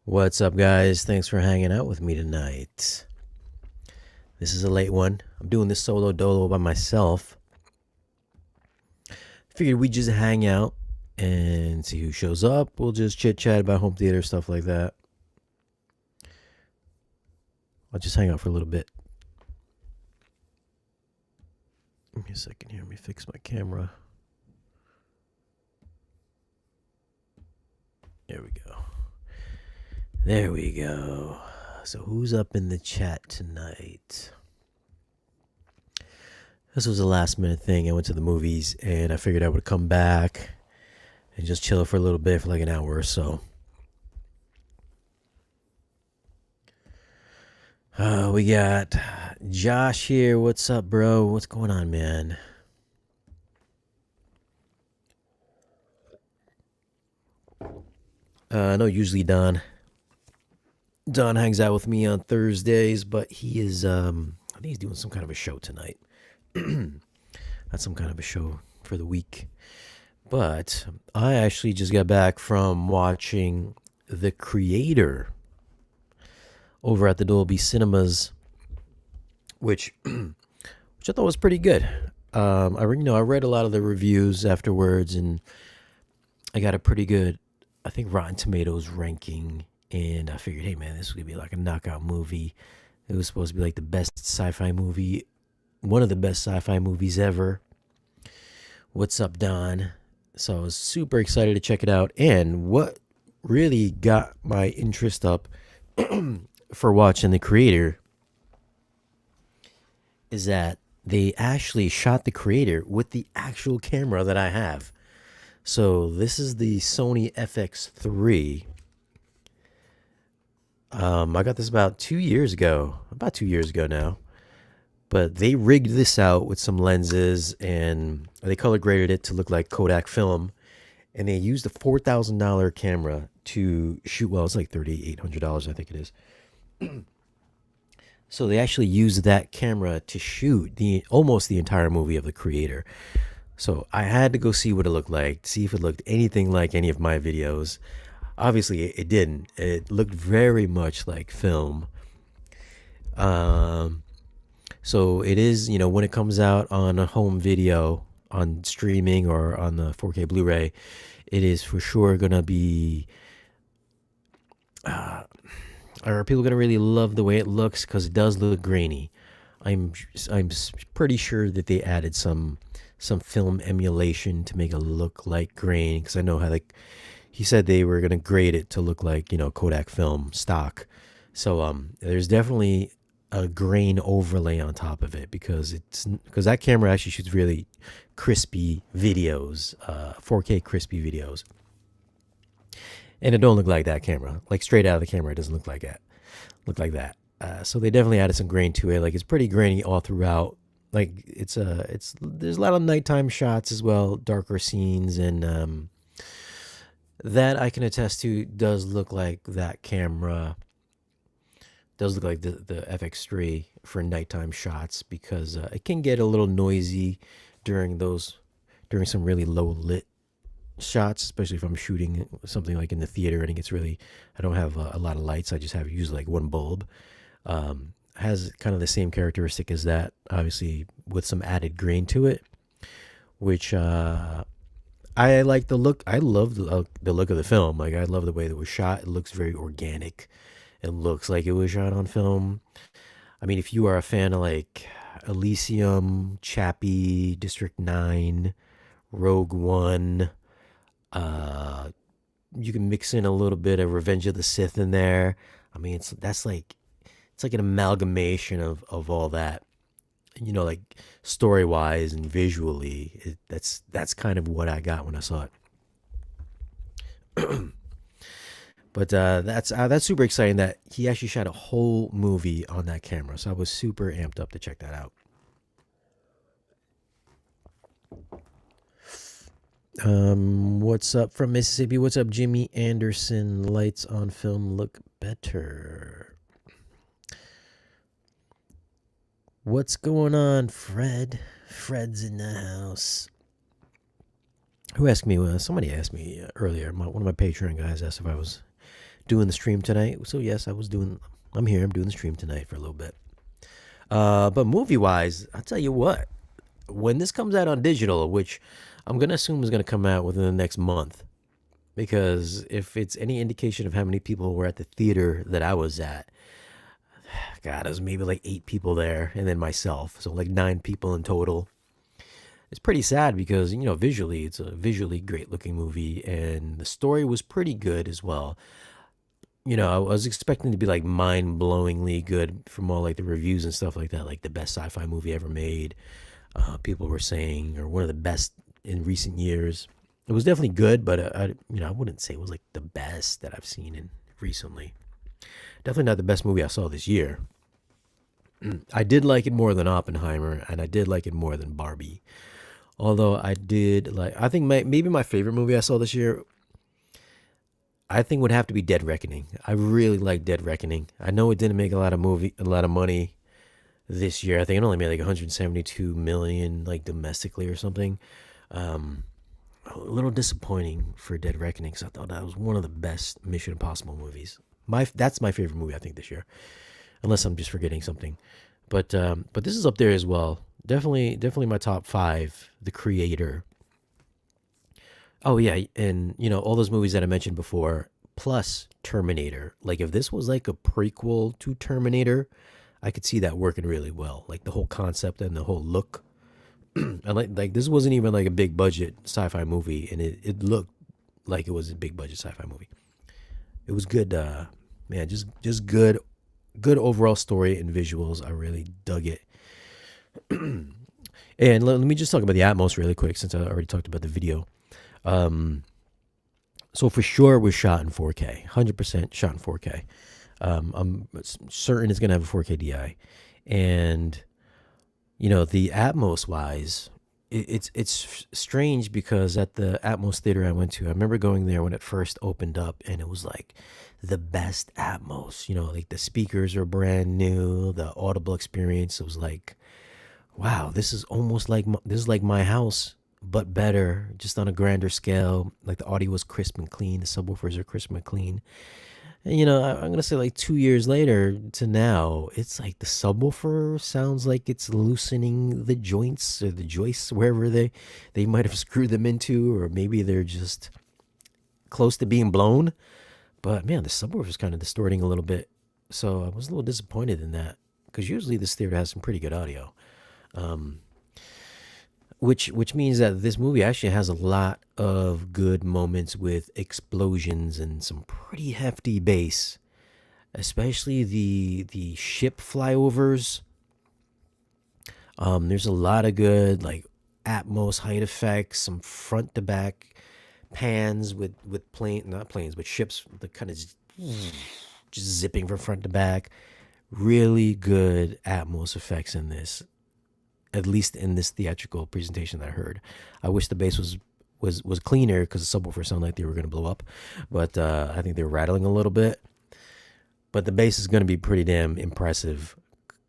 What's up, guys? Thanks for hanging out with me tonight. This is a late one. I'm doing this solo dolo by myself. Figured we'd just hang out and see who shows up. We'll just chit chat about home theater, stuff like that. I'll just hang out for a little bit. Give me a second here. Let me fix my camera. There we go. There we go. So who's up in the chat tonight? This was a last minute thing. I went to the movies and I figured I would come back and just chill for a little bit for like an hour or so. We got Josh here. What's up, bro? What's going on, man? I know usually Don hangs out with me on Thursdays, but he is I think he's doing some kind of a show tonight. That's some kind of a show for the week. But I actually just got back from watching The Creator over at the Dolby Cinemas, which I thought was pretty good. I read a lot of the reviews afterwards, and I got a pretty good, I think, Rotten Tomatoes ranking. And I figured, hey man, this was gonna be like a knockout movie. It was supposed to be like the best sci-fi movie, one of the best sci-fi movies ever. What's up, Don? So I was super excited to check it out. And what really got my interest up for watching The Creator is that they actually shot The Creator with the actual camera that I have. So this is the Sony FX3. I got this about 2 years ago now. But they rigged this out with some lenses and they color graded it to look like Kodak film. And they used a $4,000 camera to shoot. Well, it's like $3,800, I think it is. So they actually used that camera to shoot almost the entire movie of The Creator. So I had to go see what it looked like, see if it looked anything like any of my videos. Obviously, it didn't. It looked very much like film. So it is, when it comes out on a home video, on streaming or on the 4K Blu-ray, it is for sure going to be... are people going to really love the way it looks? Because it does look grainy. I'm pretty sure that they added some film emulation to make it look like grain. Because I know how he said they were going to grade it to look like, Kodak film stock. So there's definitely a grain overlay on top of it because that camera actually shoots really crispy videos, 4K crispy videos. And it don't look like that camera. Like straight out of the camera, it doesn't look like that. So they definitely added some grain to it. Like it's pretty grainy all throughout. Like there's a lot of nighttime shots as well, darker scenes, and that I can attest to does look like that camera. Does look like the FX3 for nighttime shots because it can get a little noisy during some really low lit shots, especially if I'm shooting something like in the theater and it gets really, I don't have a lot of lights. I just have usually like one bulb. Has kind of the same characteristic as that, obviously with some added grain to it, which I like the look. I love the look of the film. Like I love the way that it was shot. It looks very organic. It looks like it was shot on film. I mean, if you are a fan of like Elysium, Chappie, District 9, Rogue One, you can mix in a little bit of Revenge of the Sith in there. I mean, it's like an amalgamation of all that. Like story wise and visually, that's kind of what I got when I saw it. But that's super exciting that he actually shot a whole movie on that camera. So I was super amped up to check that out. What's up from Mississippi? What's up, Jimmy Anderson? Lights on film look better. What's going on, Fred? Fred's in the house. Who asked me? Somebody asked me earlier. One of my Patreon guys asked if I was doing the stream tonight. So yes, I'm here. I'm doing the stream tonight for a little bit. But movie wise, I'll tell you what. When this comes out on digital, which I'm gonna assume is gonna come out within the next month, because if it's any indication of how many people were at the theater that I was at, God, it was maybe like 8 people there, and then myself, so like 9 people in total. It's pretty sad because visually, it's a visually great looking movie, and the story was pretty good as well. I was expecting to be like mind blowingly good from all like the reviews and stuff like that, like the best sci-fi movie ever made. People were saying, or one of the best in recent years. It was definitely good, but I wouldn't say it was like the best that I've seen in recently. Definitely not the best movie I saw this year. I did like it more than Oppenheimer, and I did like it more than Barbie. Although I think maybe my favorite movie I saw this year, I think would have to be Dead Reckoning. I really like Dead Reckoning. I know it didn't make a lot of money this year. I think it only made like 172 million, like domestically or something. A little disappointing for Dead Reckoning, because I thought that was one of the best Mission Impossible movies. That's my favorite movie I think this year, unless I'm just forgetting something. But this is up there as well. Definitely my top 5. The Creator. Oh yeah, and all those movies that I mentioned before, plus Terminator. Like if this was like a prequel to Terminator, I could see that working really well. Like the whole concept and the whole look. And like this wasn't even like a big budget sci-fi movie, and it looked like it was a big budget sci-fi movie. It was good, man. Just good overall story and visuals. I really dug it. And let me just talk about the Atmos really quick, since I already talked about the video. So for sure, it was shot in 4K, 100% shot in 4K. I'm certain it's gonna have a 4K DI, and the Atmos wise, it's strange because at the Atmos theater I went to, I remember going there when it first opened up, and it was like the best Atmos. Like the speakers are brand new, the audible experience. It was like, wow, this is almost like this is like my house, but better, just on a grander scale. Like the audio was crisp and clean, the subwoofers are crisp and clean. And I'm gonna say like 2 years later to now, it's like the subwoofer sounds like it's loosening the joints or the joists wherever they might have screwed them into, or maybe they're just close to being blown. But man, the subwoofer is kind of distorting a little bit, so I was a little disappointed in that, because usually this theater has some pretty good audio. Which means that this movie actually has a lot of good moments with explosions and some pretty hefty bass, especially the ship flyovers. There's a lot of good like Atmos height effects, some front to back pans with not planes, but ships that kind of just zipping from front to back. Really good Atmos effects in this, at least in this theatrical presentation that I heard. I wish the bass was cleaner, because the subwoofer sounded like they were going to blow up, but I think they were rattling a little bit. But the bass is going to be pretty damn impressive,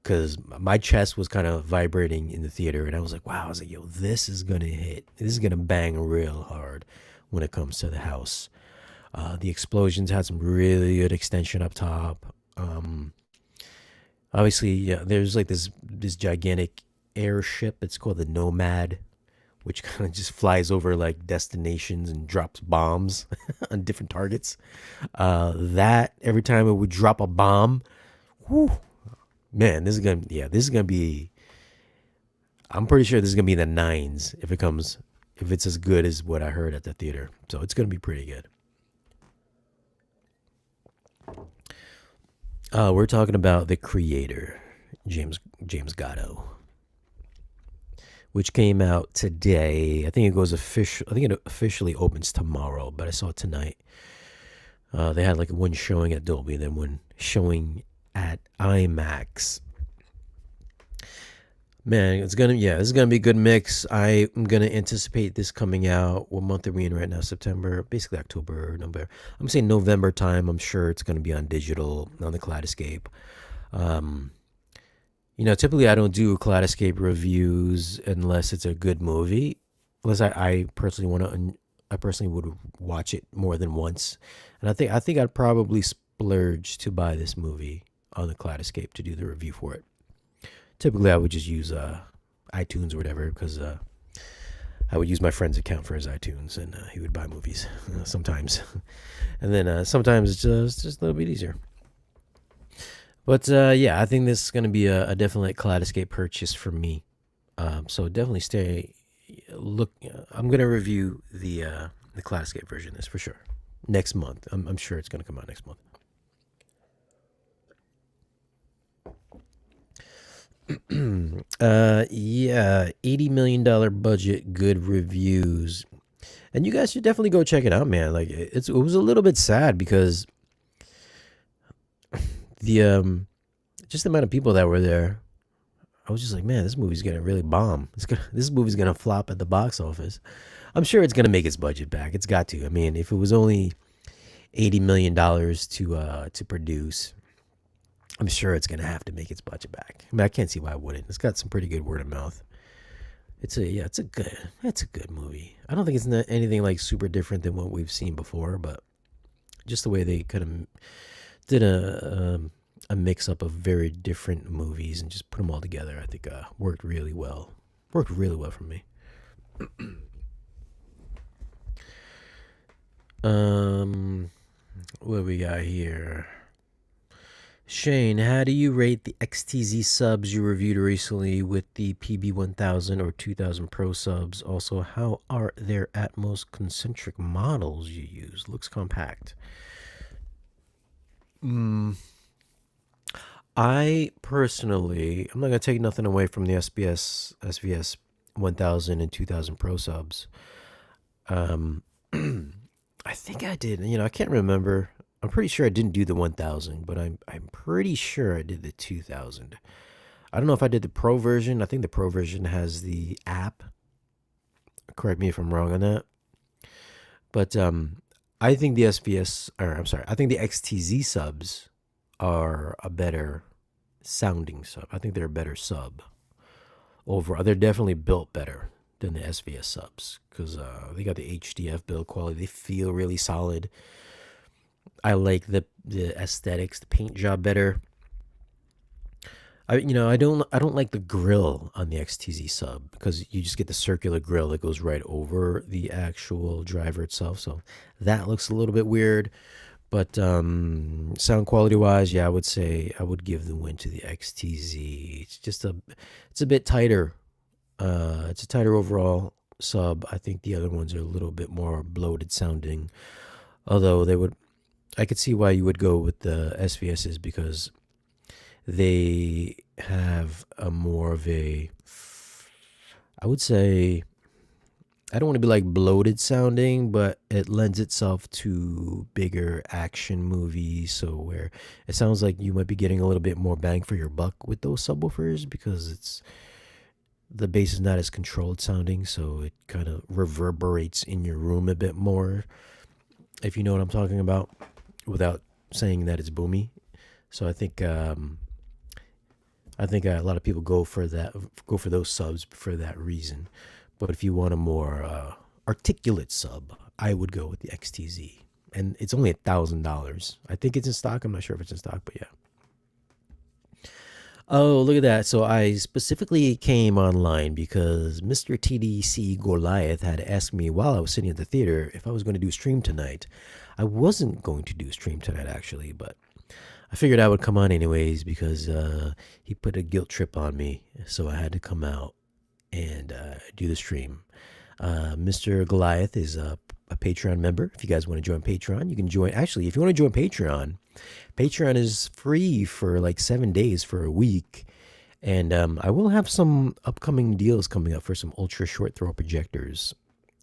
because my chest was kind of vibrating in the theater, and I was like, wow, I was like, yo, this is going to hit. This is going to bang real hard when it comes to the house. The explosions had some really good extension up top. Obviously, yeah, there's like this gigantic airship. It's called the Nomad, which kind of just flies over like destinations and drops bombs on different targets. That every time it would drop a bomb, whew, man, this is gonna be. I'm pretty sure this is gonna be in the 9s if it's as good as what I heard at the theater. So it's gonna be pretty good. We're talking about The Creator, James Gatto, which came out today. I think it officially opens tomorrow, but I saw it tonight. They had like one showing at Dolby, then one showing at IMAX. Man, this is gonna be a good mix. I'm gonna anticipate this coming out. What month are we in right now? September, basically October, November. I'm saying November time. I'm sure it's gonna be on digital on the Kaleidoscape. Typically I don't do Kaleidoscape reviews unless it's a good movie. Unless I personally want to I personally would watch it more than once, and I think I'd probably splurge to buy this movie on the Kaleidoscape to do the review for it. Typically, I would just use iTunes or whatever because I would use my friend's account for his iTunes, and he would buy movies sometimes, and then sometimes it's just a little bit easier. But yeah, I think this is going to be a definite Kaleidoscape purchase for me. So definitely stay look. I'm going to review the Kaleidoscape version of this for sure next month. I'm sure it's going to come out next month. Yeah, $80 million budget, good reviews, and you guys should definitely go check it out, man. Like it was a little bit sad because the just the amount of people that were there. I was just like, man, this movie's gonna really bomb. This movie's gonna flop at the box office. I'm sure it's gonna make its budget back. It's got to. I mean, if it was only $80 million to produce, I'm sure it's gonna have to make its budget back. I mean, I can't see why it wouldn't. It's got some pretty good word of mouth. It's a good movie. I don't think it's not anything like super different than what we've seen before, but just the way they kind of did a mix up of very different movies and just put them all together, I think worked really well. Worked really well for me. What we got here? Shane, how do you rate the XTZ subs you reviewed recently with the PB1000 or 2000 Pro subs? Also, how are their Atmos concentric models you use? Looks compact. I personally, I'm not gonna take nothing away from the SVS 1000 and 2000 Pro subs. Um, I think I did. I can't remember. I'm pretty sure I didn't do the 1000, but I'm pretty sure I did the 2000. I don't know if I did the Pro version. I think the Pro version has the app. Correct me if I'm wrong on that. But I think the I think the XTZ subs are a better sounding sub. I think they're a better sub overall. They're definitely built better than the SVS subs because they got the HDF build quality. They feel really solid. I like the aesthetics, the paint job better. I don't like the grill on the XTZ sub because you just get the circular grill that goes right over the actual driver itself. So that looks a little bit weird. But sound quality wise, yeah, I would say I would give the win to the XTZ. It's a bit tighter. It's a tighter overall sub. I think the other ones are a little bit more bloated sounding. Although I could see why you would go with the SVSs because they have a more of a, I would say, I don't want to be like bloated sounding, but it lends itself to bigger action movies. So where it sounds like you might be getting a little bit more bang for your buck with those subwoofers because the bass is not as controlled sounding, so it kind of reverberates in your room a bit more, if you know what I'm talking about, without saying that it's boomy. So I think a lot of people go for those subs for that reason. But if you want a more articulate sub, I would go with the XTZ. And it's only $1,000. I think it's in stock. I'm not sure if it's in stock, but yeah. Oh, look at that. So I specifically came online because Mr. TDC Goliath had asked me while I was sitting at the theater if I was going to do a stream tonight. I wasn't going to do a stream tonight, actually, but I figured I would come on anyways because he put a guilt trip on me. So I had to come out and do the stream. Mr. Goliath is a Patreon member. If you guys want to join Patreon, you can join. Actually, if you want to join Patreon, Patreon is free for like 7 days for a week. And I will have some upcoming deals coming up for some ultra short throw projectors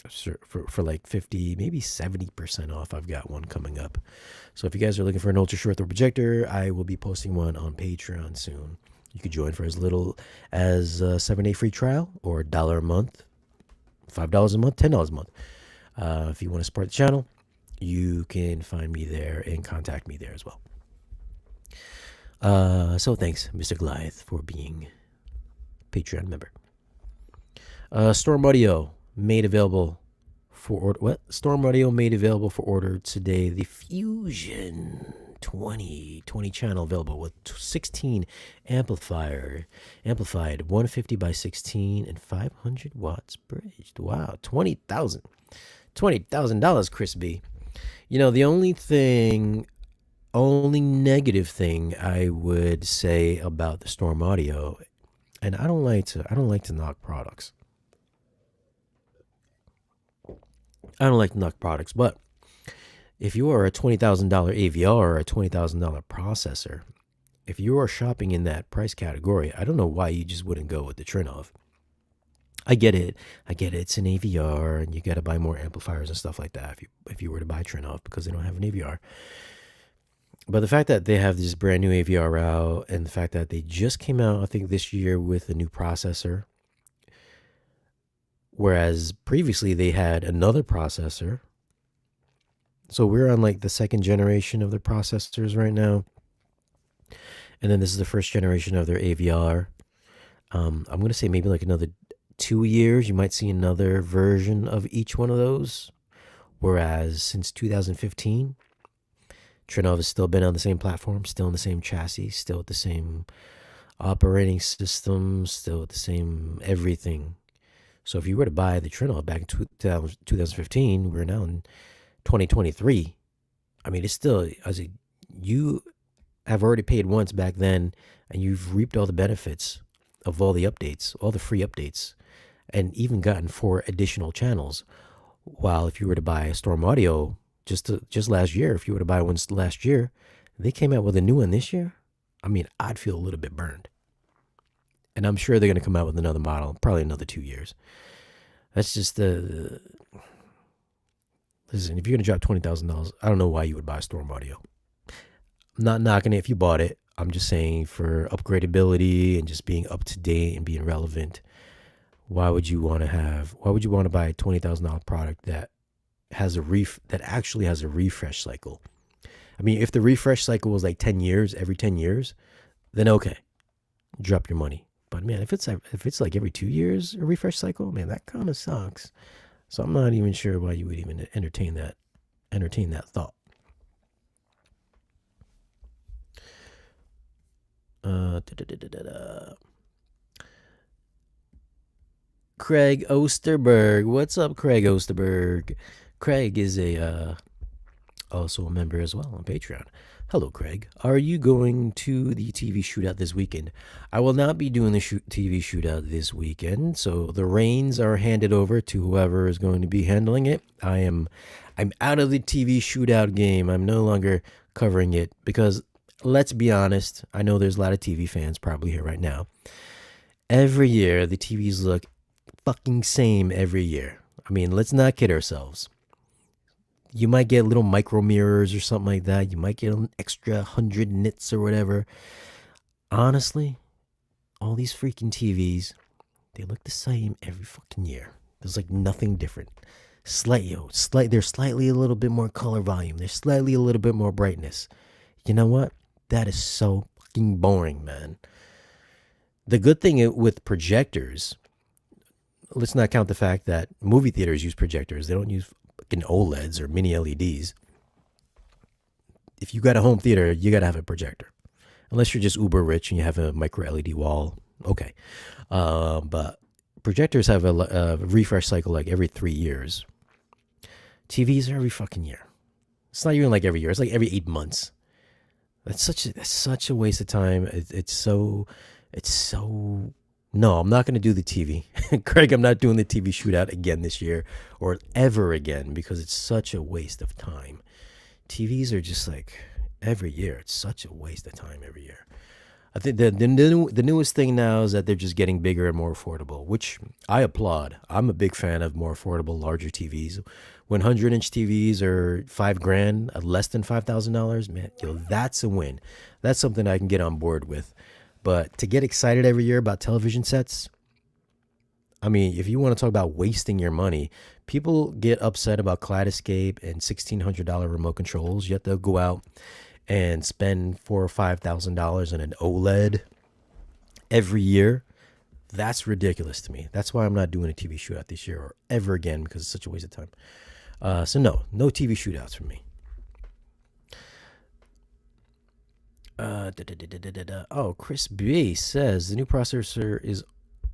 for like 50, maybe 70% off. I've got one coming up. So if you guys are looking for an ultra short throw projector, I will be posting one on Patreon soon. You could join for as little as a 7-day free trial or $1 a month, $5 a month, $10 a month. If you want to support the channel, you can find me there and contact me there as well. So thanks, Mr. Goliath, for being a Patreon member. Storm Audio made available for order. What? Storm Audio made available for order today the Fusion 20 channel available with 16 amplified 150 by 16 and 500 watts bridged. Wow, $20,000, Chris B. You know, the only negative thing I would say about the Storm Audio, and I don't like to knock products. But if you are a $20,000 AVR or a $20,000 processor, if you are shopping in that price category, I don't know why you just wouldn't go with the TRINNOV. I get it. It's an AVR, and you got to buy more amplifiers and stuff like that if you were to buy TRINNOV because they don't have an AVR. But the fact that they have this brand new AVR out, and the fact that they just came out, I think, this year with a new processor, whereas previously they had another processor. So we're on like the second generation of the processors right now. And then this is the first generation of their AVR. I'm going to say maybe like another 2 years, you might see another version of each one of those. Whereas since 2015, TRINNOV has still been on the same platform, still in the same chassis, still with the same operating system, still with the same everything. So if you were to buy the TRINNOV back in 2015, we're now in 2023. I mean, it's still, you have already paid once back then, and you've reaped all the benefits of all the updates, all the free updates, and even gotten 4 additional channels. While if you were to buy a Storm Audio just last year, if you were to buy one last year, they came out with a new one this year. I mean, I'd feel a little bit burned. And I'm sure they're going to come out with another model, probably another 2 years. That's just listen, if you're going to drop $20,000, I don't know why you would buy Storm Audio. I'm not knocking it if you bought it. I'm just saying for upgradability and just being up to date and being relevant, why would you want to buy a $20,000 product that actually has a refresh cycle? I mean, if the refresh cycle was like 10 years, every 10 years, then okay, drop your money. But man, if it's like every 2 years a refresh cycle, man, that kind of sucks. So I'm not even sure why you would even entertain that thought. Craig Osterberg, what's up, Craig Osterberg? Craig is also a member as well on Patreon. Hello, Craig. Are you going to the TV shootout this weekend? I will not be doing the TV shootout this weekend, so the reins are handed over to whoever is going to be handling it. I'm out of the TV shootout game. I'm no longer covering it because, let's be honest, I know there's a lot of TV fans probably here right now. Every year, the TVs look fucking same every year. I mean, let's not kid ourselves. You might get little micro mirrors or something like that. You might get an extra 100 nits or whatever. Honestly, all these freaking TVs, they look the same every fucking year. There's like nothing different. They're slightly a little bit more color volume. There's slightly a little bit more brightness. You know what? That is so fucking boring, man. The good thing with projectors, let's not count the fact that movie theaters use projectors. They don't use fucking OLEDs or mini LEDs. If you got a home theater, you got to have a projector. Unless you're just uber rich and you have a micro LED wall. Okay. But projectors have a refresh cycle like every 3 years. TVs are every fucking year. It's not even like every year. It's like every 8 months. That's such a waste of time. It's so. No, I'm not going to do the TV. Craig, I'm not doing the TV shootout again this year or ever again because it's such a waste of time. TVs are just like every year. It's such a waste of time every year. I think the newest thing now is that they're just getting bigger and more affordable, which I applaud. I'm a big fan of more affordable, larger TVs. When 100-inch TVs are $5,000, less than $5,000, man, that's a win. That's something I can get on board with. But to get excited every year about television sets, I mean, if you want to talk about wasting your money, people get upset about Kaleidoscape and $1,600 remote controls, yet they'll go out and spend $4,000 or $5,000 on an OLED every year. That's ridiculous to me. That's why I'm not doing a TV shootout this year or ever again because it's such a waste of time. So no TV shootouts for me. Oh, Chris B says the new processor is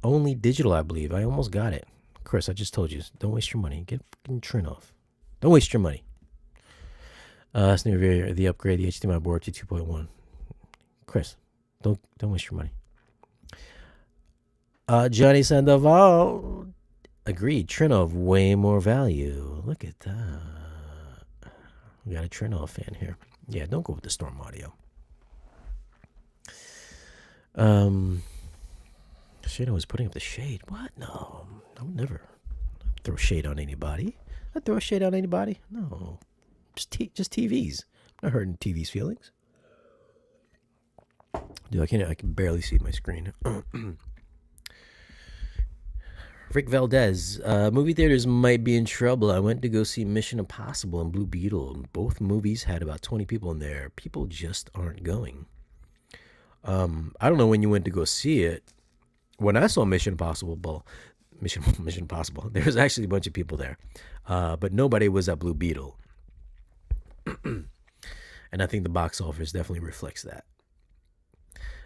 only digital, I believe. I almost got it. Chris, I just told you, don't waste your money. Get fucking TRINNOV. Don't waste your money. The upgrade the HDMI board to 2.1. Chris, don't waste your money. Johnny Sandoval agreed. TRINNOV, way more value. Look at that. We got a TRINNOV fan here. Yeah, don't go with the Storm Audio. Shado was putting up the shade. What? No, I would never throw shade on anybody. I'd throw shade on anybody? No, just TVs. I'm not hurting TV's feelings. Dude, I can barely see my screen. Rick Valdez, movie theaters might be in trouble. I went to go see Mission Impossible and Blue Beetle. Both movies had about 20 people in there. People just aren't going. I don't know when you went to go see it. When I saw Mission Impossible, there was actually a bunch of people there, but nobody was at Blue Beetle. And I think the box office definitely reflects that.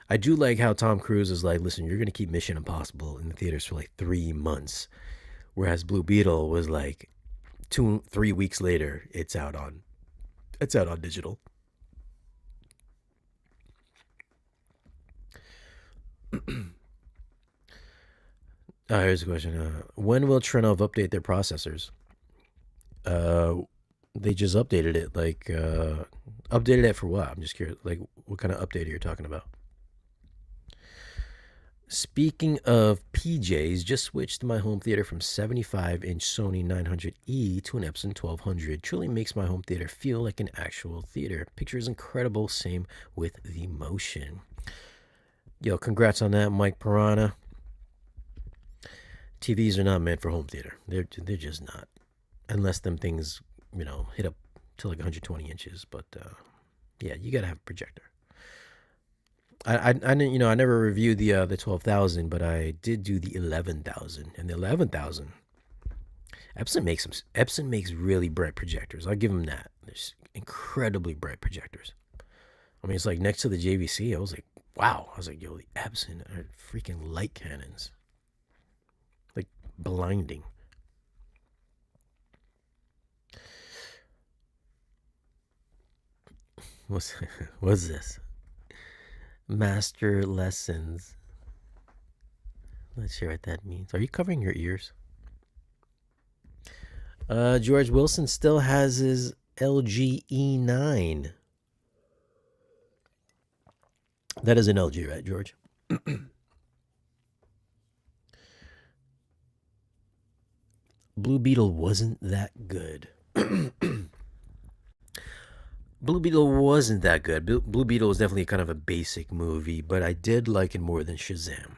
I do like how Tom Cruise is like, listen, you're going to keep Mission Impossible in the theaters for like 3 months. Whereas Blue Beetle was like 2-3 weeks later, it's out on digital. Here's a question. When will TRINNOV update their processors? They just updated it. Like, updated it for what? I'm just curious. Like, what kind of update are you talking about? Speaking of PJs, just switched my home theater from 75-inch Sony 900E to an Epson 1200. Truly makes my home theater feel like an actual theater. Picture is incredible. Same with the motion. Yo, congrats on that, Mike Piranha. TVs are not meant for home theater. They're just not, unless them things hit up to like 120 inches. But yeah, you gotta have a projector. I never reviewed the 12,000, but I did do the 11,000, and the 11,000. Epson makes really bright projectors. I'll give them that. There's incredibly bright projectors. I mean, it's like next to the JVC. I was like, wow. I was like, yo, the Epson are freaking light cannons. Like blinding. What's this? Master lessons. Let's see what that means. Are you covering your ears? George Wilson still has his LG E9. That is an LG, right, George? Blue Beetle wasn't that good. Blue Beetle wasn't that good. Blue Beetle was definitely kind of a basic movie, but I did like it more than Shazam.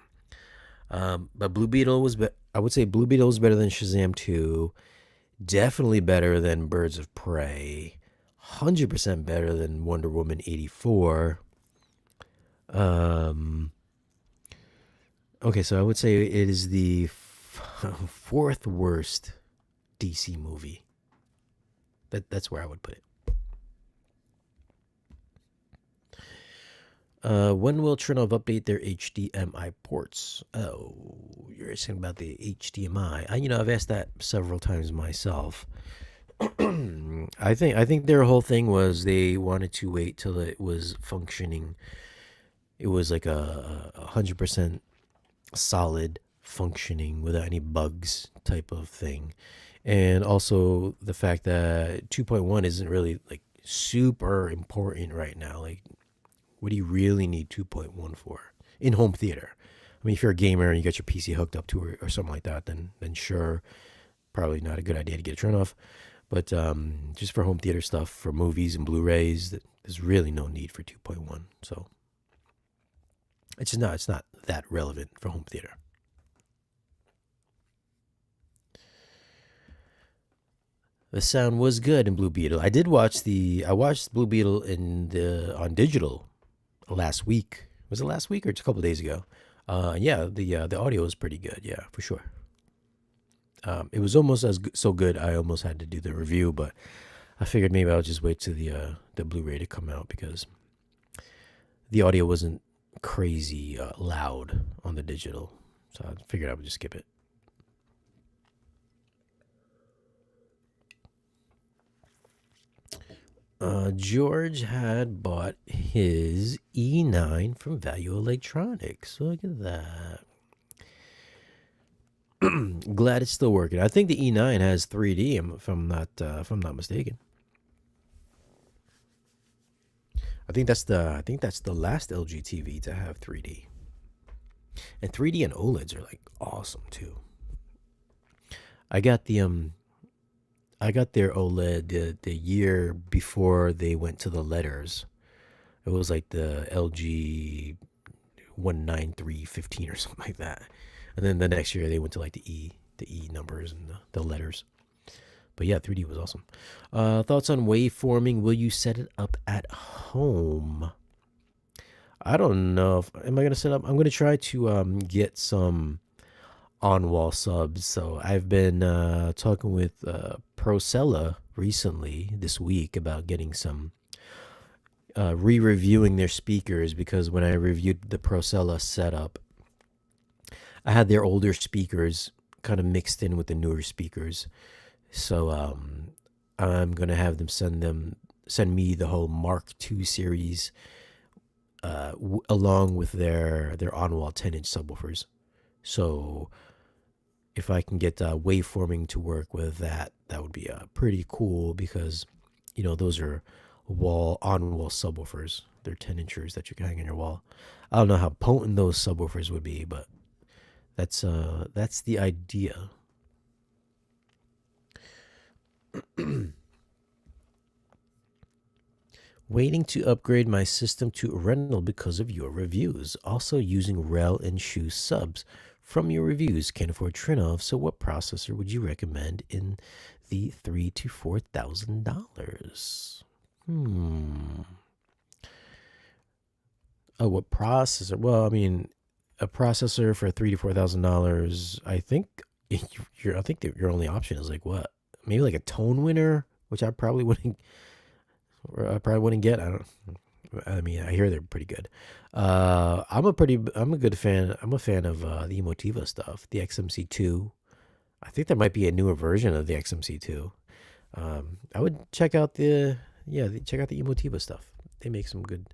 But Blue Beetle was, I would say Blue Beetle was better than Shazam 2. Definitely better than Birds of Prey. 100% better than Wonder Woman 84. Okay, so I would say it is the fourth worst DC movie. That's where I would put it. When will TRINNOV update their HDMI ports? Oh, you're asking about the HDMI. I've asked that several times myself. I think their whole thing was they wanted to wait till it was functioning. It was like a 100% solid functioning without any bugs type of thing. And also the fact that 2.1 isn't really like super important right now. Like, what do you really need 2.1 for in home theater? I mean, if you're a gamer and you got your PC hooked up to it or something like that, then sure, probably not a good idea to get a TRINNOV. But just for home theater stuff, for movies and Blu-rays, there's really no need for 2.1. So it's not that relevant for home theater. The sound was good in Blue Beetle. I watched Blue Beetle on digital last week. Was it last week or just a couple of days ago? Yeah, the audio is pretty good. Yeah, for sure. It was almost so good. I almost had to do the review, but I figured maybe I'll just wait till the Blu-ray to come out because the audio wasn't crazy loud on the digital. So I figured I would just skip it. George had bought his E9 from Value Electronics. Look at that. Glad it's still working. I think the E9 has 3D, if I'm not mistaken. I think that's the last LG TV to have 3D. And 3D and OLEDs are like awesome too. I got their OLED the year before they went to the letters. It was like the LG 19315 or something like that. And then the next year they went to like the E numbers and the letters. But yeah, 3D was awesome. Thoughts on waveforming? Will you set it up at home? I don't know. Am I gonna set up? I'm gonna try to get some on-wall subs. So I've been talking with Procella recently this week about getting some re-reviewing their speakers, because when I reviewed the Procella setup, I had their older speakers kind of mixed in with the newer speakers. So I'm gonna have them send me the whole Mark II series along with their on-wall 10-inch subwoofers. So if I can get waveforming to work with that, that would be pretty cool, because those are on-wall subwoofers. They're 10-inchers that you can hang on your wall. I don't know how potent those subwoofers would be, but that's the idea. Waiting to upgrade my system to rental because of your reviews. Also using Rel and Shoe subs from your reviews. Can't afford TRINNOV, so what processor would you recommend in the $3,000 to $4,000? Oh, what processor? Well, I mean, a processor for $3,000 to $4,000. I think your only option is like what? Maybe like a tone winner, which I probably wouldn't get. I mean, I hear they're pretty good. I'm a good fan. I'm a fan of the Emotiva stuff, the XMC2. I think there might be a newer version of the XMC2. I would check out the Emotiva stuff. They make some good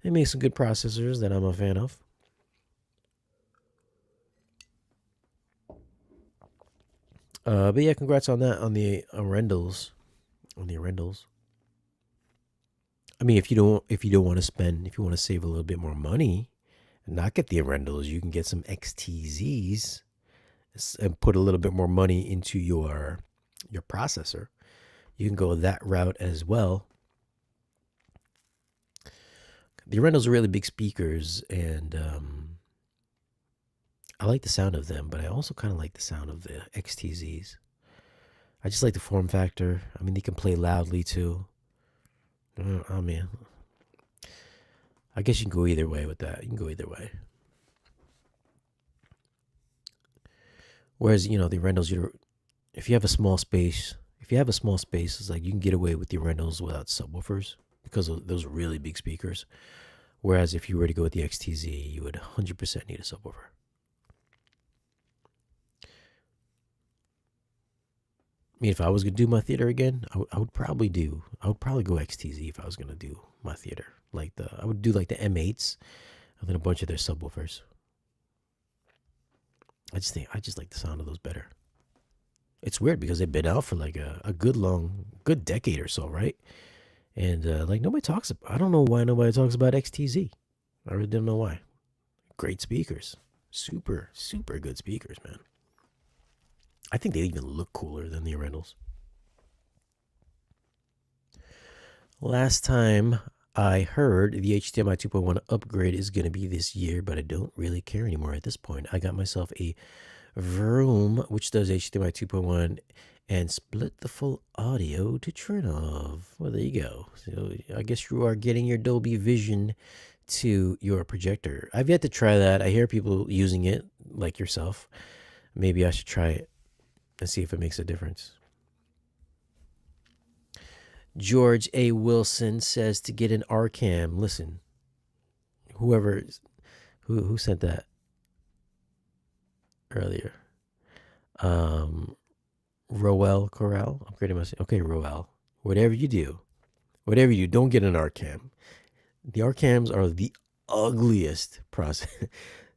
processors that I'm a fan of. But yeah, congrats on that, on the rentals. I mean, if you don't want to spend, if you want to save a little bit more money and not get the rentals, you can get some XTZs and put a little bit more money into your processor. You can go that route as well. The rentals are really big speakers, and I like the sound of them, but I also kind of like the sound of the XTZs. I just like the form factor. I mean, they can play loudly too. Oh man, I guess you can go either way with that. You can go either way. Whereas the rentals, if you have a small space, it's like you can get away with the rentals without subwoofers because those are really big speakers. Whereas if you were to go with the XTZ, you would 100% need a subwoofer. I mean, if I was gonna do my theater again, I would probably go XTZ if I was gonna do my theater. I would do like the M8s and then a bunch of their subwoofers. I just like the sound of those better. It's weird because they've been out for like a good decade or so, right? And nobody talks about. I don't know why nobody talks about XTZ. I really don't know why. Great speakers, super good speakers, man. I think they even look cooler than the rentals. Last time I heard the HDMI 2.1 upgrade is going to be this year, but I don't really care anymore at this point. I got myself a Vroom, which does HDMI 2.1 and split the full audio to TRINNOV. Well, there you go. So I guess you are getting your Dolby Vision to your projector. I've yet to try that. I hear people using it like yourself. Maybe I should try it and see if it makes a difference. George A. Wilson says to get an RCam. Listen, whoever who sent that earlier. Roel Corral. I'm creating my okay, Roel. Whatever you do, don't get an RCam. The RCams are the ugliest process.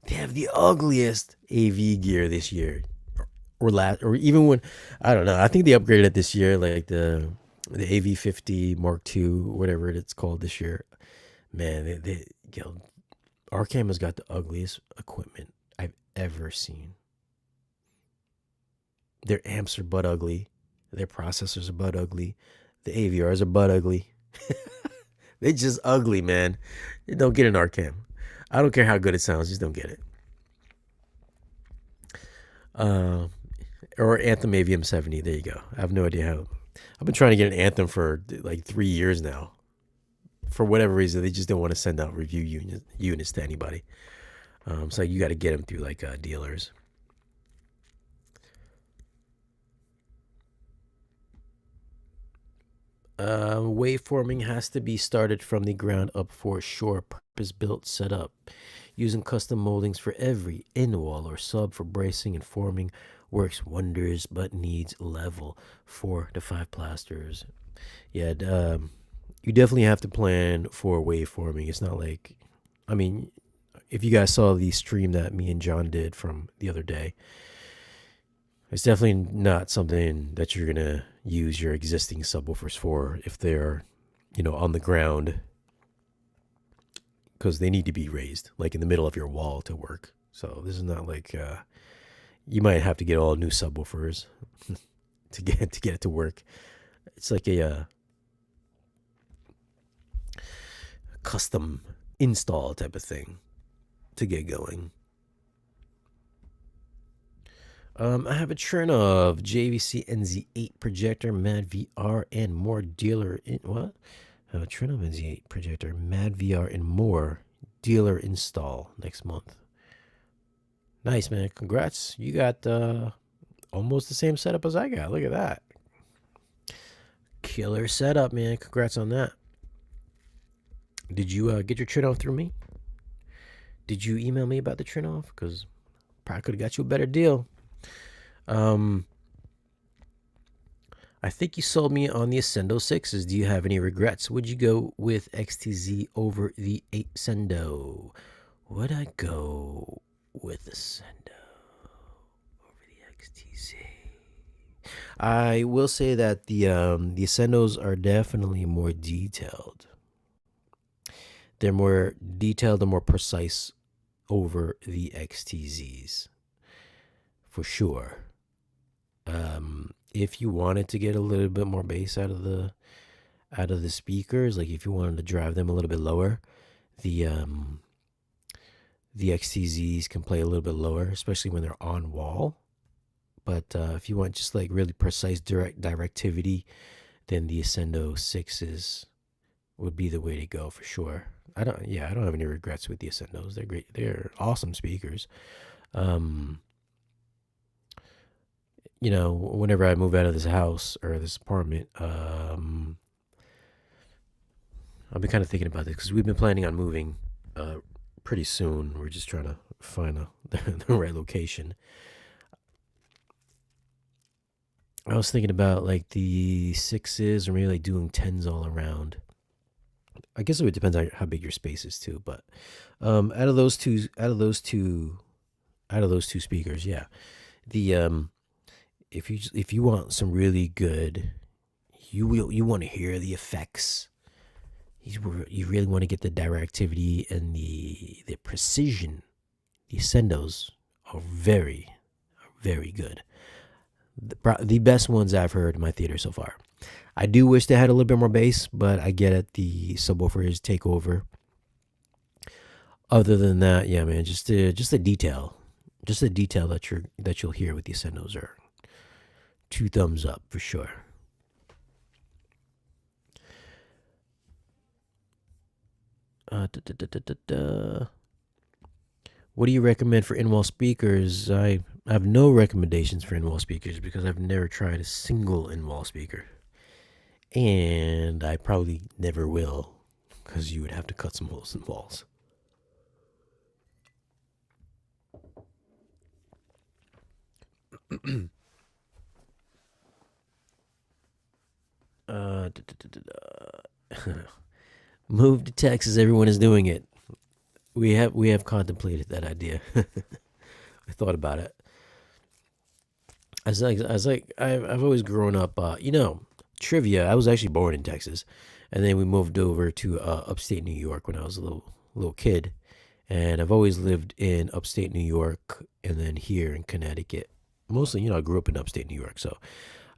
They have the ugliest AV gear this year, or even when I don't know. I think they upgraded it this year, like the AV50 Mark II, whatever it's called this year. Man, RCam has got the ugliest equipment I've ever seen. Their amps are butt ugly. Their processors are butt ugly. The AVRs are butt ugly. They're just ugly, man. Don't get an RCam. I don't care how good it sounds. Just don't get it. Or Anthem AVM 70. There you go. I have no idea how. I've been trying to get an Anthem for like 3 years now. For whatever reason, they just don't want to send out review units to anybody. So you got to get them through like dealers. Waveforming has to be started from the ground up for sure. Purpose-built setup. Using custom moldings for every in-wall or sub for bracing and forming works wonders, but needs level 4 to 5 plasters. Yeah, you definitely have to plan for waveforming. It's not like, I mean, if you guys saw the stream that me and John did from the other day, it's definitely not something that you're gonna use your existing subwoofers for if they're, on the ground, because they need to be raised, like in the middle of your wall to work. So this is not like you might have to get all new subwoofers to get it to work. It's like a custom install type of thing to get going. I have a TRINNOV JVC NZ8 projector, Mad VR, and more dealer in what? A TRINNOV NZ8 projector, Mad VR, and more dealer install next month. Nice, man. Congrats. You got almost the same setup as I got. Look at that. Killer setup, man. Congrats on that. Did you get your TRINNOV through me? Did you email me about the TRINNOV? Because probably could have got you a better deal. I think you sold me on the Ascendo 6s. Do you have any regrets? Would you go with XTZ over the 8 Would I go with Ascendo over the XTZ? I will say that the Ascendos are definitely more detailed. They're more detailed and more precise over the XTZs, for sure. If you wanted to get a little bit more bass out of the speakers, like if you wanted to drive them a little bit lower, the XTZs can play a little bit lower, especially when they're on wall. But if you want just like really precise directivity, then the Ascendo 6s would be the way to go for sure. I don't have any regrets with the Ascendos. They're great. They're awesome speakers. Whenever I move out of this house or this apartment, I've been kind of thinking about this because we've been planning on moving pretty soon. We're just trying to find the right location. I was thinking about like the 6s or maybe like doing 10s all around. I guess it would depend on how big your space is too, but out of those two speakers, yeah. The if you want some really good, you want to hear the effects. You really want to get the directivity and the precision. The Ascendos are very, very good. The best ones I've heard in my theater so far. I do wish they had a little bit more bass, but I get it. The subwoofers take over. Other than that, yeah, man, just the detail that you'll hear with the Ascendos are 2 thumbs up for sure. Da, da, da, da, da. What do you recommend for in-wall speakers? I have no recommendations for in-wall speakers because I've never tried a single in-wall speaker. And I probably never will because you would have to cut some holes in walls. Da, da, da, da. Move to Texas. Everyone is doing it. We have contemplated that idea. I thought about it. I've always grown up. Trivia. I was actually born in Texas, and then we moved over to upstate New York when I was a little kid, and I've always lived in upstate New York, and then here in Connecticut. Mostly, I grew up in upstate New York, so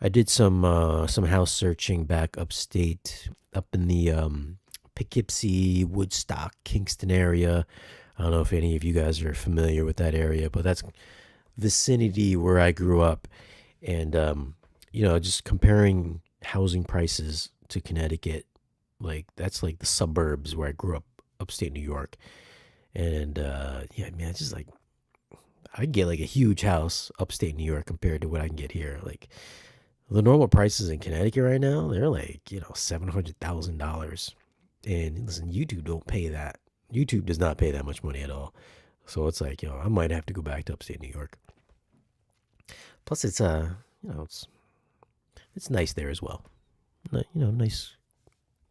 I did some house searching back upstate, up in the Poughkeepsie, Woodstock, Kingston area. I don't know if any of you guys are familiar with that area, but that's vicinity where I grew up. And, just comparing housing prices to Connecticut, like that's like the suburbs where I grew up, upstate New York. And, yeah, man, it's just like I can get like a huge house upstate New York compared to what I can get here. Like the normal prices in Connecticut right now, they're like, $700,000. And listen, YouTube don't pay that. YouTube does not pay that much money at all. So it's like, I might have to go back to upstate New York. Plus it's it's nice there as well. Nice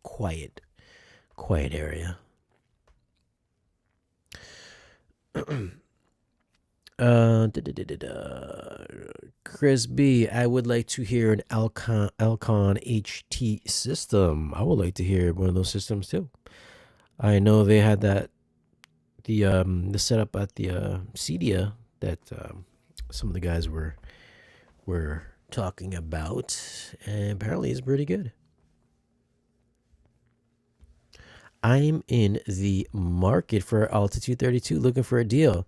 quiet area. Chris B, I would like to hear an Alcon HT system. I would like to hear one of those systems too. I know they had the setup at the Cedia that some of the guys were talking about, and apparently it's pretty good. I'm in the market for Altitude 32, looking for a deal.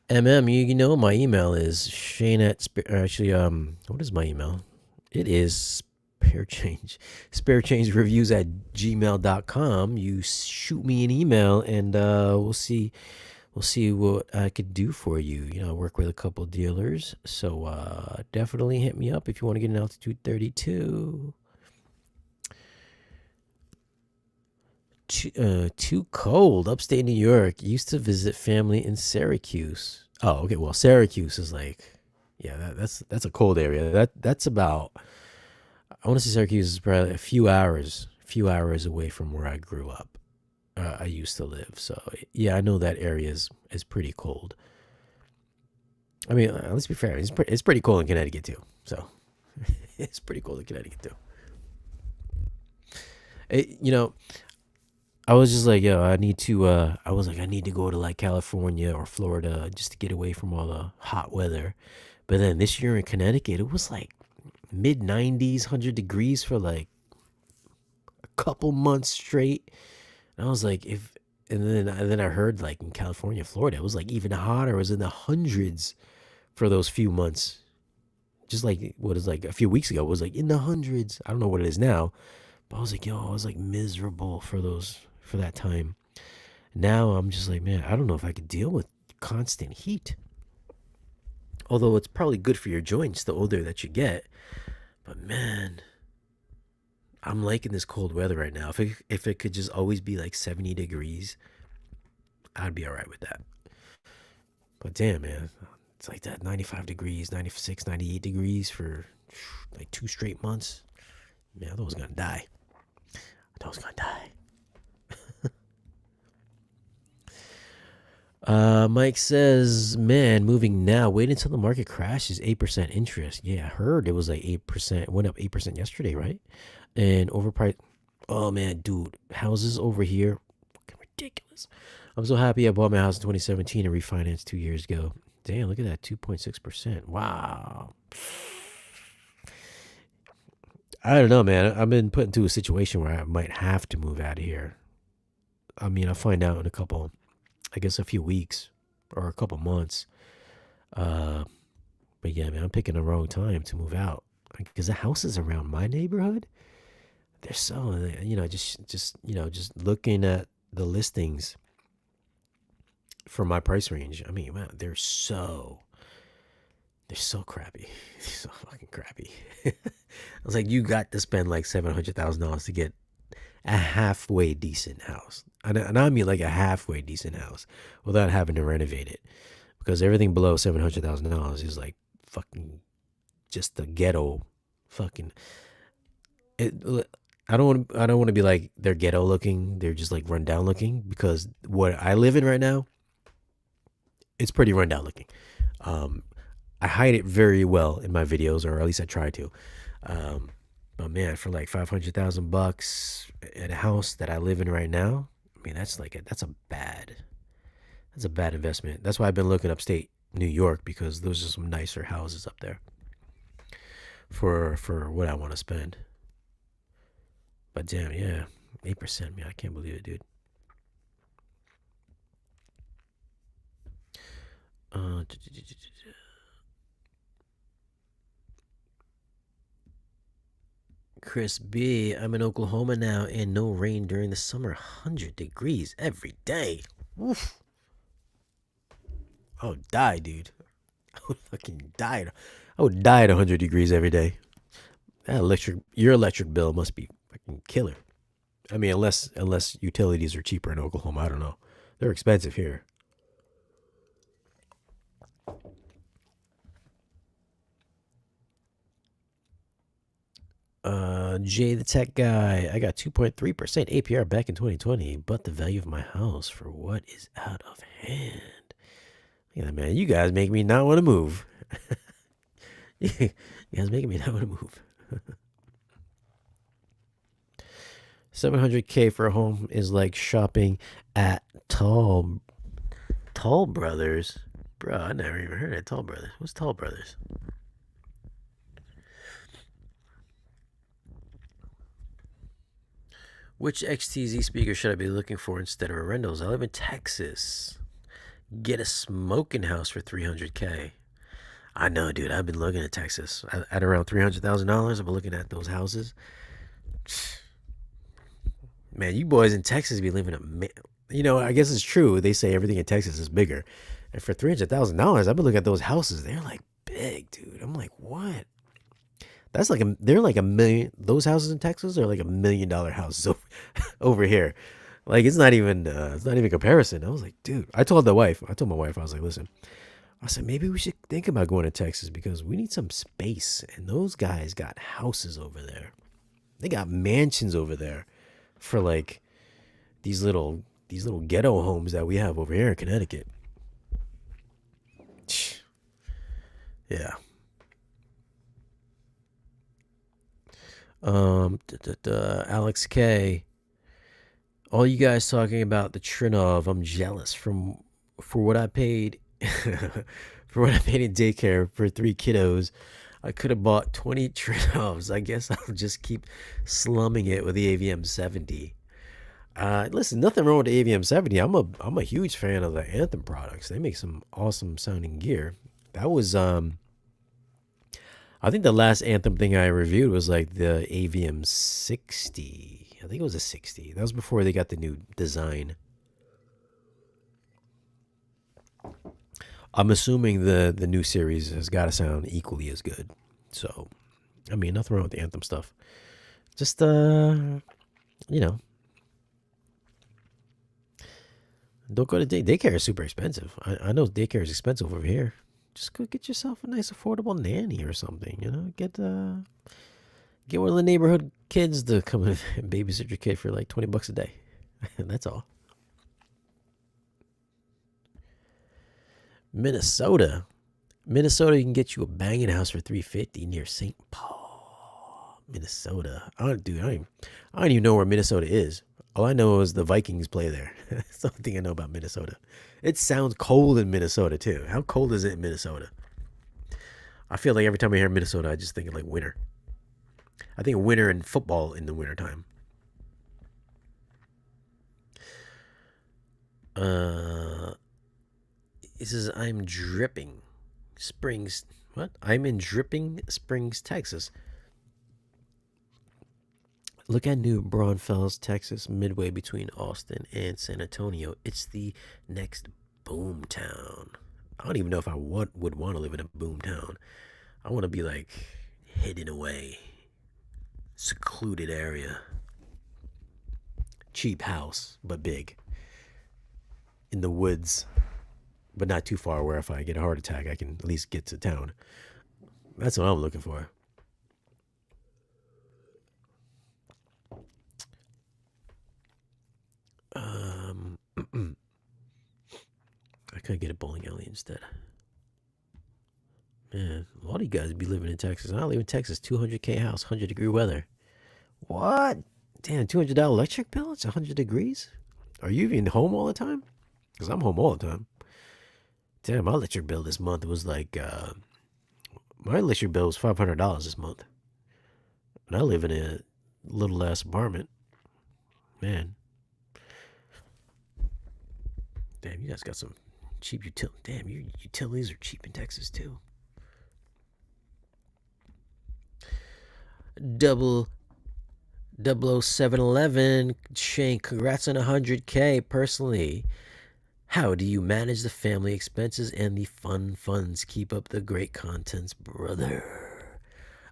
You know my email is Shane at what is my email? It is sparechangereviews at gmail.com. You shoot me an email and we'll see what I could do for you. I work with a couple dealers, so definitely hit me up if you want to get an Altitude 32. Too cold. Upstate New York. Used to visit family in Syracuse. Oh, okay. Well, Syracuse is like, yeah, that's a cold area. That's about. I want to say Syracuse is probably a few hours away from where I grew up. I used to live. So yeah, I know that area is pretty cold. I mean, let's be fair. It's pretty cold in Connecticut too. So it's pretty cold in Connecticut too. I was just like, I need to. I was like, I need to go to like California or Florida just to get away from all the hot weather. But then this year in Connecticut, it was like mid 90s, 100 degrees for like a couple months straight. And I was like, and then I heard like in California, Florida, it was like even hotter. It was in the hundreds for those few months. Just like what is like a few weeks ago, it was like in the hundreds. I don't know what it is now, but I was like, I was like miserable for that time. Now I'm just like, man, I don't know if I could deal with constant heat. Although it's probably good for your joints the older that you get. But man, I'm liking this cold weather right now. If it could just always be like 70 degrees, I'd be all right with that. But damn, man, it's like that 95 degrees, 96, 98 degrees for like 2 straight months. Man, I thought I was going to die. Mike says, man, moving now. Wait until the market crashes. 8% interest. Yeah, I heard it was like 8%. Went up 8% yesterday, right? And overpriced. Oh, man, dude. Houses over here. Fucking ridiculous. I'm so happy I bought my house in 2017 and refinanced 2 years ago. Damn, look at that. 2.6%. Wow. I don't know, man. I've been put into a situation where I might have to move out of here. I mean, I'll find out in a few weeks or a couple months. But yeah, man, I'm picking the wrong time to move out because the houses around my neighborhood, they're so, just looking at the listings for my price range, I mean, man, they're so crappy. They're so fucking crappy. I was like, you got to spend like $700,000 to get a halfway decent house. And I mean like a halfway decent house without having to renovate it. Because everything below $700,000 is like fucking just the ghetto fucking it, I don't want to be like they're ghetto looking. They're just like run down looking because what I live in right now, it's pretty run down looking. Um, I hide it very well in my videos, or at least I try to. Um, but man, for like $500,000 at a house that I live in right now, I mean that's a bad investment. That's why I've been looking upstate New York because those are some nicer houses up there for what I want to spend. But damn, yeah, 8%, man, I can't believe it, dude. Uh, Chris B, I'm in Oklahoma now and no rain during the summer. 100 degrees every day. Oof. I would die, dude. I would fucking die. I would die at 100 degrees every day. Your electric bill must be fucking killer. I mean, unless utilities are cheaper in Oklahoma, I don't know. They're expensive here. Jay the tech guy, I got 2.3% APR back in 2020, but the value of my house for what is out of hand. Look at that, man. You guys make me not want to move. You guys making me not want to move. 700K for a home is like shopping at Tall Brothers. Bro, I never even heard of Tall Brothers. What's Tall Brothers? Which XTZ speaker should I be looking for instead of a Rendos? I live in Texas. Get a smoking house for 300K. I know, dude. I've been looking at Texas at around $300,000. I've been looking at those houses. Man, you boys in Texas be living I guess it's true. They say everything in Texas is bigger. And for $300,000, I've been looking at those houses. They're like big, dude. I'm like, what? They're like a million. Those houses in Texas are like $1 million houses over here. Like it's not even comparison. I was like, dude. I told my wife, I was like, listen. I said maybe we should think about going to Texas because we need some space. And those guys got houses over there. They got mansions over there for like these little ghetto homes that we have over here in Connecticut. Yeah. Alex K. All you guys talking about the TRINNOV, I'm jealous for what I paid for what I paid in daycare for 3 kiddos. I could have bought 20 TRINNOVs. I guess I'll just keep slumming it with the AVM 70. Listen, nothing wrong with the AVM 70. I'm a huge fan of the Anthem products. They make some awesome sounding gear. That was I think the last Anthem thing I reviewed was like the AVM 60. I think it was a 60. That was before they got the new design. I'm assuming the new series has got to sound equally as good. So, I mean, nothing wrong with the Anthem stuff. Just you know, don't go to daycare. Is super expensive. I know daycare is expensive over here. Just go get yourself a nice affordable nanny or something. Get one of the neighborhood kids to come and babysit your kid for like $20 a day. That's all. Minnesota can get you a banging house for $350 near St. Paul, Minnesota. I don't even know where Minnesota is. All I know is the Vikings play there. That's the only thing I know about Minnesota. It sounds cold in Minnesota too. How cold is it in Minnesota? I feel like every time I hear Minnesota, I just think of like winter. I think of winter and football in the wintertime. It says I'm dripping Springs. What? I'm in Dripping Springs, Texas. Look at New Braunfels, Texas, midway between Austin and San Antonio. It's the next boom town. I don't even know if I would want to live in a boom town. I want to be like hidden away, secluded area, cheap house, but big, in the woods, but not too far where if I get a heart attack, I can at least get to town. That's what I'm looking for. I could get a bowling alley instead. Man, a lot of you guys be living in Texas. I live in Texas, 200K house, 100-degree weather. What? Damn, $200 electric bill? It's 100 degrees? Are you even home all the time? Because I'm home all the time. Damn, my electric bill this month was like, my electric bill was $500 this month. And I live in a little ass apartment. Man. Damn, you guys got some cheap utilities. Damn, your utilities are cheap in Texas too. 00711 Shane, congrats on 100K. Personally, how do you manage the family expenses and the fun funds? Keep up the great contents, brother.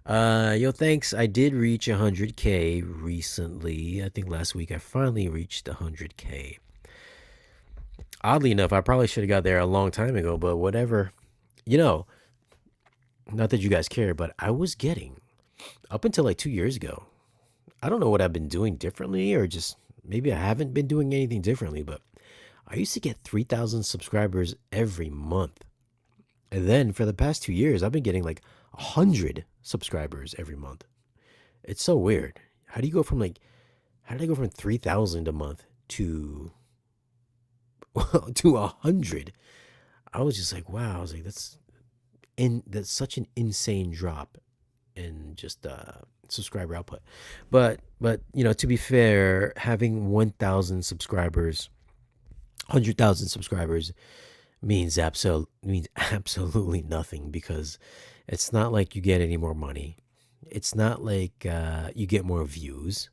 Yo, thanks. I did reach 100K recently. I think last week I finally reached 100K. Oddly enough, I probably should have got there a long time ago, but whatever. You know, not that you guys care, but I was getting, up until like 2 years ago, I don't know what I've been doing differently, or just maybe I haven't been doing anything differently, but I used to get 3,000 subscribers every month. And then for the past 2 years, I've been getting like 100 subscribers every month. It's so weird. How did I go from 3,000 a month to 100? I was just like, wow. I was like, that's such an insane drop in just subscriber output. But you know, to be fair, having 1,000 subscribers, 100,000 subscribers means absolutely nothing, because it's not like you get any more money. It's not like you get more views,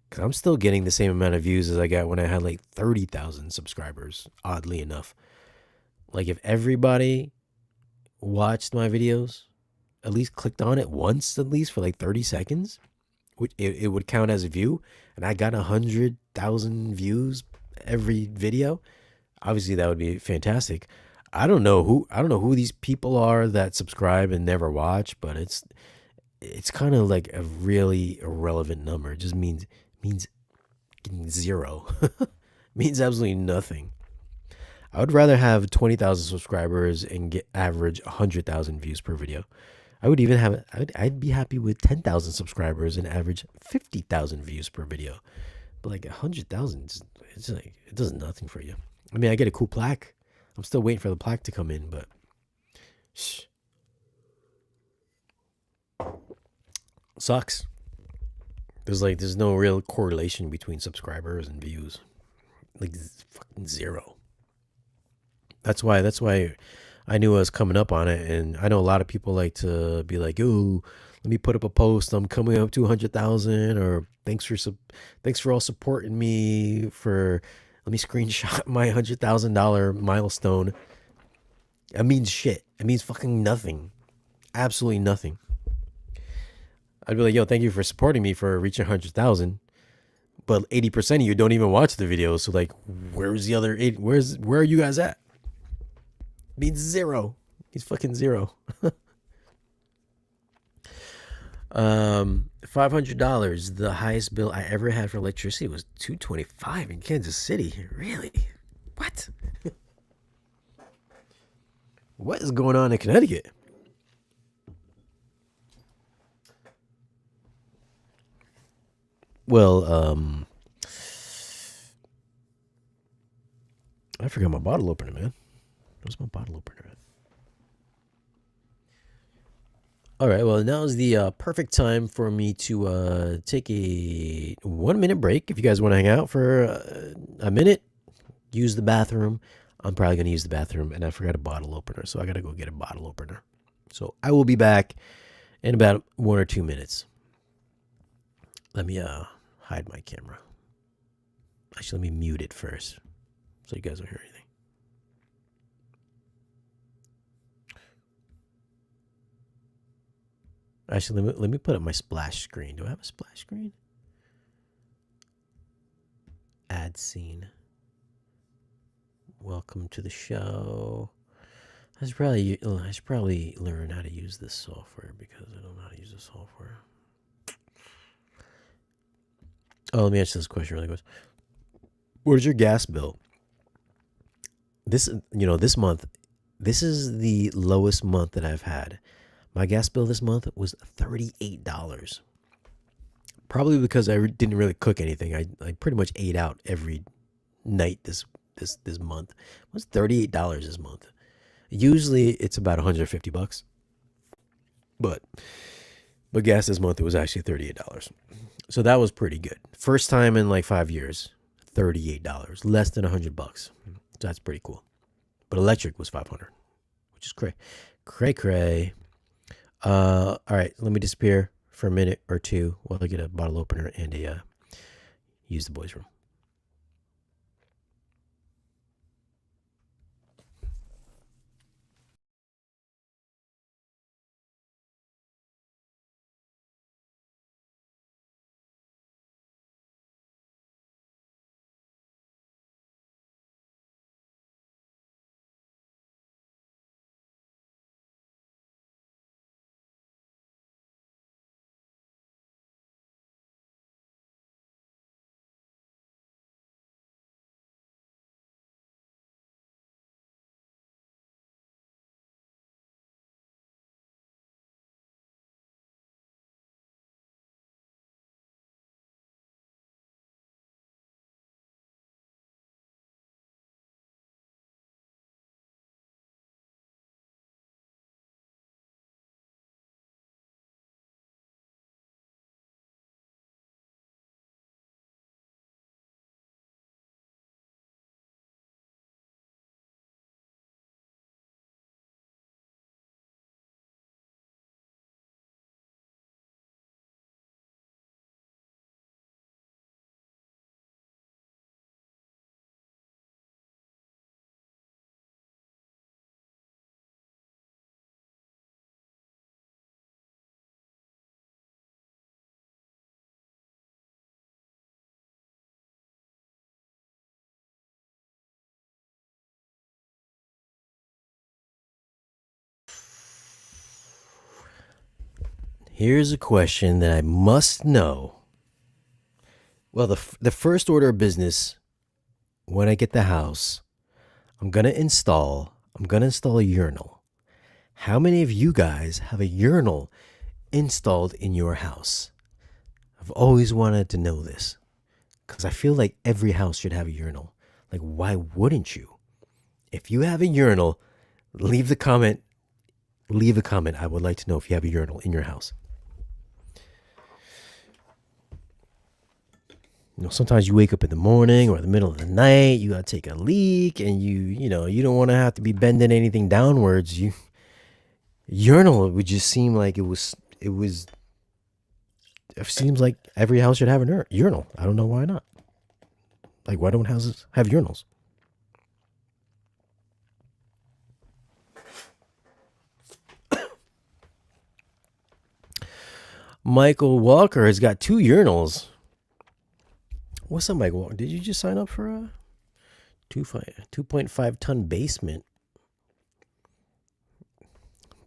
because I'm still getting the same amount of views as I got when I had like 30,000 subscribers, oddly enough. Like if everybody watched my videos, at least clicked on it once, at least for like 30 seconds, which it would count as a view, and I got 100,000 views every video, obviously that would be fantastic. I don't know who these people are that subscribe and never watch, but it's kind of like a really irrelevant number. It just means zero. Means absolutely nothing. I would rather have 20,000 subscribers and get average 100,000 views per video. I'd be happy with 10,000 subscribers and average 50,000 views per video. But like 100,000, it's like, it does nothing for you. I mean, I get a cool plaque. I'm still waiting for the plaque to come in, but shh. Sucks. There's no real correlation between subscribers and views. Like fucking zero. That's why I knew I was coming up on it, and I know a lot of people like to be like, "Ooh, let me put up a post. I'm coming up to 100,000," or thanks for all supporting me. Let me screenshot my $100,000 milestone. It means shit. It means fucking nothing. Absolutely nothing. I'd be like, "Yo, thank you for supporting me for reaching 100,000." But 80% of you don't even watch the videos. So like, where's the other 8? Where are you guys at? Means zero. He's fucking zero. $500. The highest bill I ever had for electricity was $225 in Kansas City. Really? What? What is going on in Connecticut? Well, I forgot my bottle opener, man. Where's my bottle opener at? All right, well, now is the perfect time for me to take a 1-minute break. If you guys want to hang out for a minute, use the bathroom. I'm probably going to use the bathroom, and I forgot a bottle opener, so I got to go get a bottle opener. So I will be back in about 1 or 2 minutes. Let me hide my camera. Actually, let me mute it first so you guys don't hear anything. Actually, let me put up my splash screen. Do I have a splash screen? Add scene. Welcome to the show. I should probably learn how to use this software because I don't know how to use this software. Oh, let me answer this question really quick. What is your gas bill? This month, this is the lowest month that I've had. My gas bill this month was $38. Probably because I didn't really cook anything. I pretty much ate out every night this month. It was $38 this month. Usually it's about $150. But gas this month, it was actually $38. So that was pretty good. First time in like 5 years, $38, less than $100. So that's pretty cool. But electric was $500, which is cray. All right, let me disappear for a minute or two while I get a bottle opener and use the boys' room. Here's a question that I must know. Well, the first order of business when I get the house, I'm gonna install a urinal. How many of you guys have a urinal installed in your house? I've always wanted to know this because I feel like every house should have a urinal. Like, why wouldn't you? If you have a urinal, leave a comment. I would like to know if you have a urinal in your house. Sometimes you wake up in the morning or in the middle of the night, you gotta take a leak, and you don't want to have to be bending anything downwards. Urinal would just seem like it seems like every house should have a urinal. I don't know why not. Like, why don't houses have urinals? Michael Walker has got 2 urinals. What's up, Michael Walker? Did you just sign up for a 2.5 ton basement?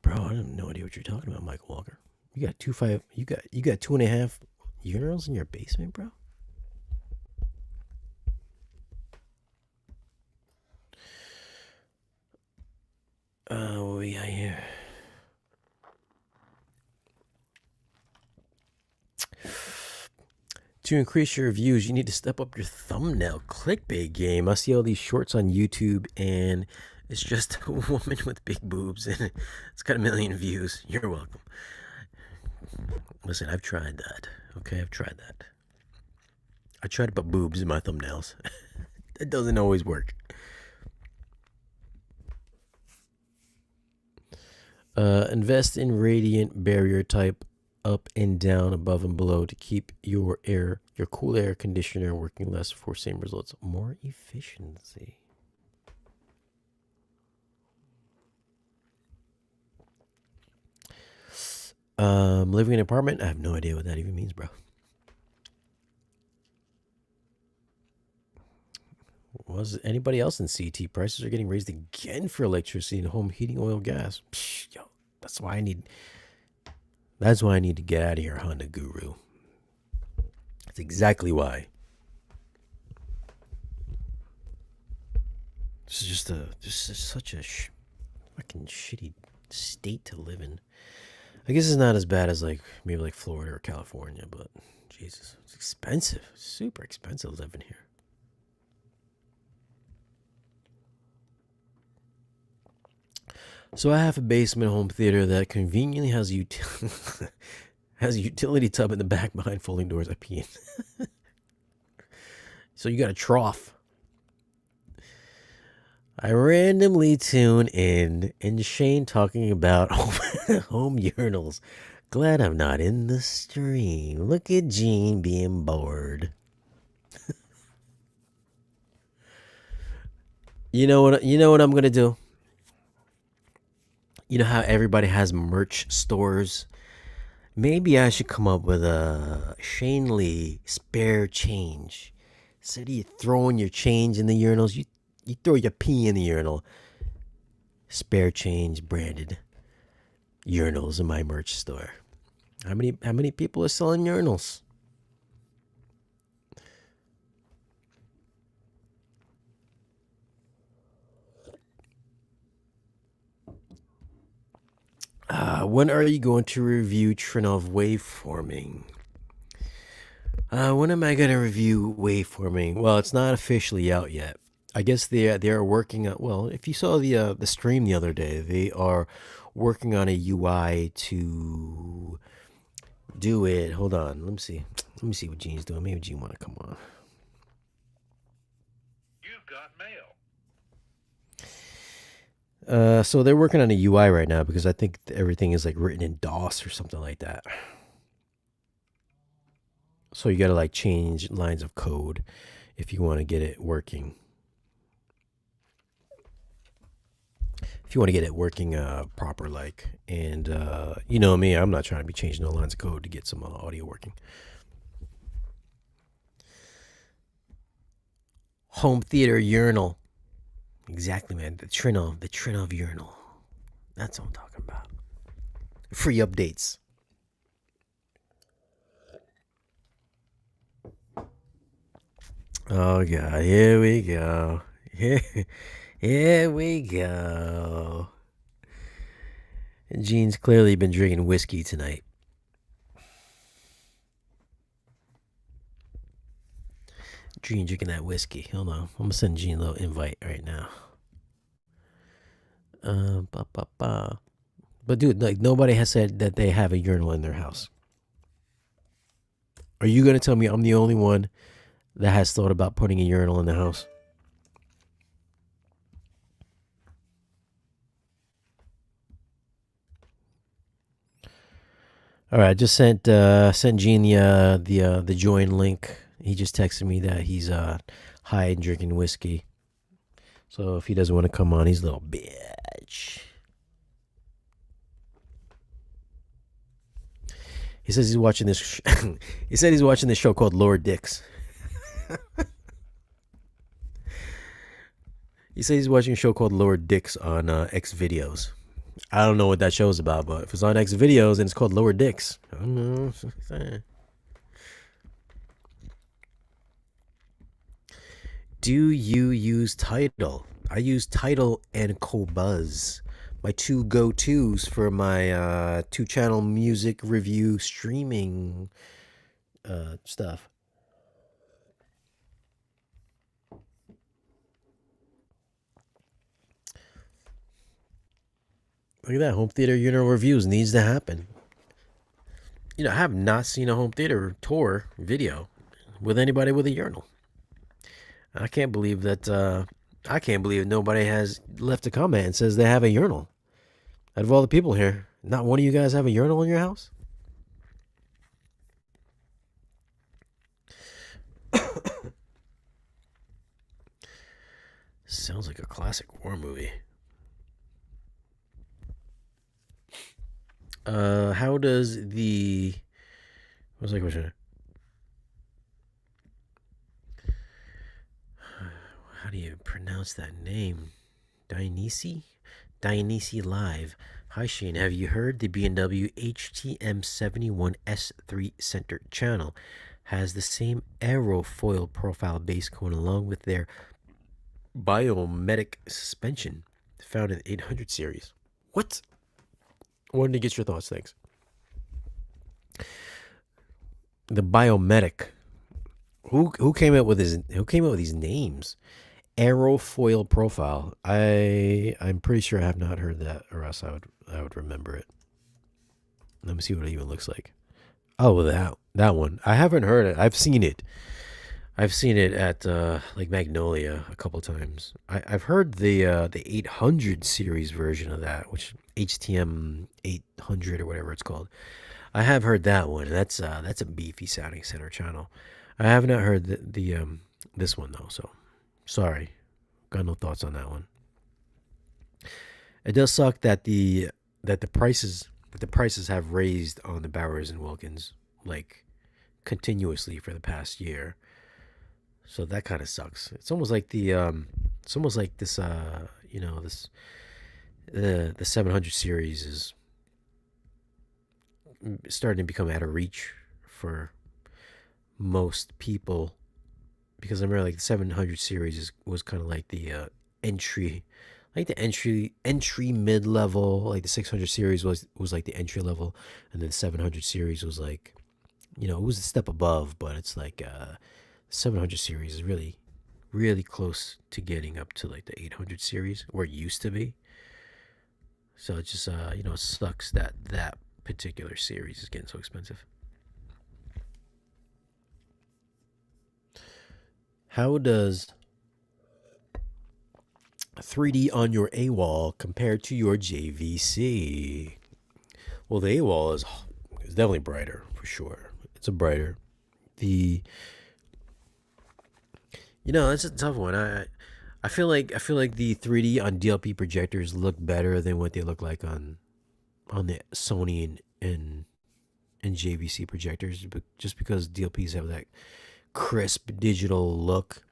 Bro, I have no idea what you're talking about, Michael Walker. You got 2.5. You got 2.5 urinals in your basement, bro. What we got here? To increase your views, you need to step up your thumbnail clickbait game. I see all these shorts on YouTube, and it's just a woman with big boobs, and it's got 1 million views. You're welcome. Listen, I've tried that. Okay, I've tried that. I tried to put boobs in my thumbnails. It doesn't always work. Invest in radiant barrier type up and down, above and below to keep your cool air conditioner working less for same results. More efficiency. Living in an apartment? I have no idea what that even means, bro. Was anybody else in CT? Prices are getting raised again for electricity and home heating, oil, gas. Psh, yo, that's why I need to get out of here, Honda Guru. That's exactly why. This is just such a fucking shitty state to live in. I guess it's not as bad as maybe Florida or California, but Jesus, it's expensive. Super expensive living here. So I have a basement home theater that conveniently has has a utility tub in the back behind folding doors. I pee in. So you got a trough. I randomly tune in and Shane talking about home urinals. Glad I'm not in the stream. Look at Gene being bored. You know what I'm gonna do? You know how everybody has merch stores? Maybe I should come up with a Shane Lee spare change. Instead of you throwing your change in the urinals, you throw your pee in the urinal. Spare change branded urinals in my merch store. How many people are selling urinals? When are you going to review TRINNOV waveforming? When am I going to review waveforming? Well, it's not officially out yet. I guess they are working on. Well, if you saw the stream the other day, they are working on a UI to do it. Hold on, let me see what Gene's doing. Maybe Gene want to come on. You've got mail. So they're working on a UI right now because I think everything is written in DOS or something like that. So you gotta change lines of code if you want to get it working. If you want to get it working proper, and you know me, I'm not trying to be changing no lines of code to get some audio working. Home theater urinal. Exactly, man. The TRINNOV urinal. That's what I'm talking about. Free updates. Oh god, here we go. Here we go. Gene's clearly been drinking whiskey tonight. Gene drinking that whiskey. Hold on. I'm gonna send Gene a little invite right now. But dude, nobody has said that they have a urinal in their house. Are you gonna tell me I'm the only one that has thought about putting a urinal in the house? All right, I just sent Gene the join link. He just texted me that he's high and drinking whiskey. So if he doesn't want to come on, he's a little bitch. He says he's watching this. He said he's watching this show called Lower Dicks. He says he's watching a show called Lower Dicks on X Videos. I don't know what that show's about, but if it's on X Videos and it's called Lower Dicks, I don't know. Do you use Tidal? I use Tidal and Qobuz, my two go-tos for my two-channel music review streaming stuff. Look at that. Home theater urinal reviews needs to happen. I have not seen a home theater tour video with anybody with a urinal. I can't believe that. I can't believe nobody has left a comment and says they have a urinal. Out of all the people here, not one of you guys have a urinal in your house? Sounds like a classic war movie. How does the what's the question? How do you pronounce that name? Dionysi? Dionysi Live. Hi Shane, have you heard the B&W HTM71S3 center channel has the same aerofoil profile base cone along with their biometric suspension found in the 800 series? What? Wanted to get your thoughts, thanks. The biometric. Who came up with these names? Aerofoil profile. I'm pretty sure I have not heard that, or else I would remember it. Let me see what it even looks like. Oh, that one. I haven't heard it. I've seen it. I've seen it at like Magnolia a couple times. I've heard the 800 series version of that, which HTM 800 or whatever it's called. I have heard that one. That's a beefy sounding center channel. I have not heard the this one though. So sorry, got no thoughts on that one. It does suck that the prices have raised on the Bowers and Wilkins like continuously for the past year. So that kind of sucks. It's almost like it's almost like this this the 700 series is starting to become out of reach for most people, because I remember like the 700 series was kind of like the entry, like the entry mid level. Like the 600 series was like the entry level, and then the 700 series was like, it was a step above, but it's like 700 series is really close to getting up to like the 800 series where it used to be. So it just it sucks that that particular series is getting so expensive. How does 3D on your AWOL compared to your JVC? Well, the AWOL is definitely brighter for sure. It's a brighter. The that's a tough one. I feel like the 3D on DLP projectors look better than what they look like on the Sony and JVC projectors, just because DLPs have that crisp digital look,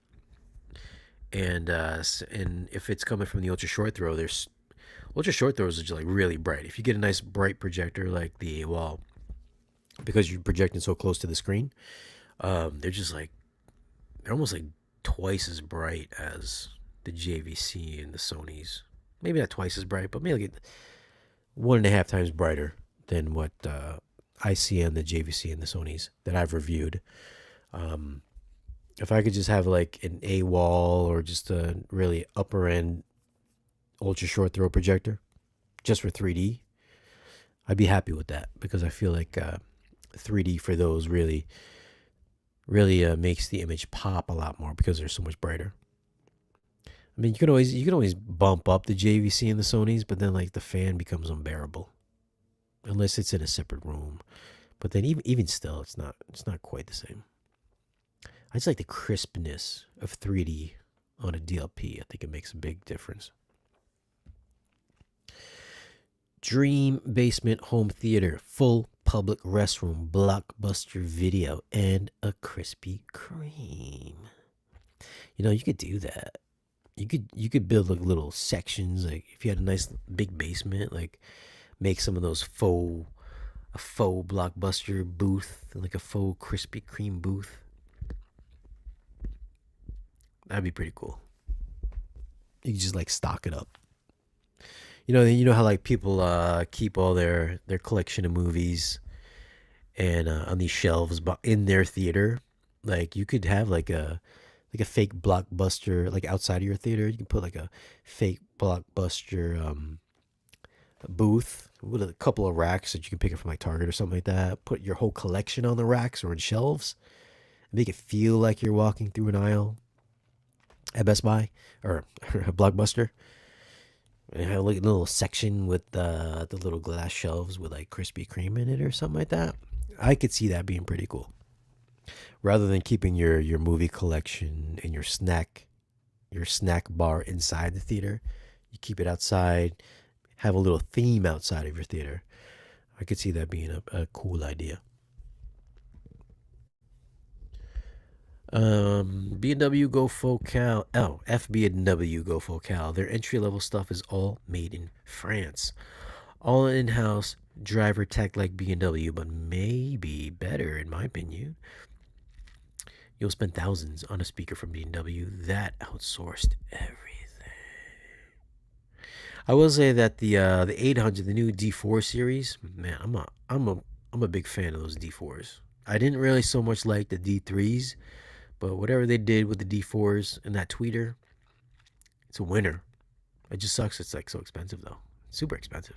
and if it's coming from the ultra short throw, there's ultra short throws are just like really bright. If you get a nice bright projector like the AWOL, because you're projecting so close to the screen, they're just like they're almost like twice as bright as the JVC and the Sony's. Maybe not twice as bright, but maybe like 1.5 times brighter than what I see on the JVC and the Sony's that I've reviewed. If I could just have like an AWOL or just a really upper end ultra short throw projector just for 3D, I'd be happy with that, because I feel like 3D for those really makes the image pop a lot more because they're so much brighter. I mean, you can always bump up the JVC and the Sony's, but then like the fan becomes unbearable unless it's in a separate room. But then even still, it's not quite the same. I just like the crispness of 3D on a DLP. I think it makes a big difference. Dream basement home theater, full public restroom, blockbuster video, and a Krispy Kreme. You could do that. You could build like little sections. Like if you had a nice big basement, like make some of those a faux blockbuster booth, like a faux Krispy Kreme booth. That'd be pretty cool. You could just like stock it up. You know how like people keep all their collection of movies and on these shelves in their theater. Like you could have like a fake blockbuster like outside of your theater. You can put like a fake blockbuster booth with a couple of racks that you can pick up from like Target or something like that. Put your whole collection on the racks or in shelves. Make it feel like you're walking through an aisle at Best Buy or a Blockbuster. And have like a little section with the little glass shelves with like Krispy Kreme in it or something like that. I could see that being pretty cool. Rather than keeping your movie collection in your snack your snack bar inside the theater. You keep it outside, have a little theme outside of your theater. I could see that being a cool idea. B&W Go Focal. Oh, FB&W Go Focal. Their entry level stuff is all made in France. All in house, driver tech like B&W, but maybe better in my opinion. You'll spend thousands on a speaker from B&W that outsourced everything. I will say that the 800, the new D4 series, man, I'm a big fan of those D4s. I didn't really so much like the D3s, but whatever they did with the D4s and that tweeter, it's a winner. It just sucks it's like so expensive though. Super expensive.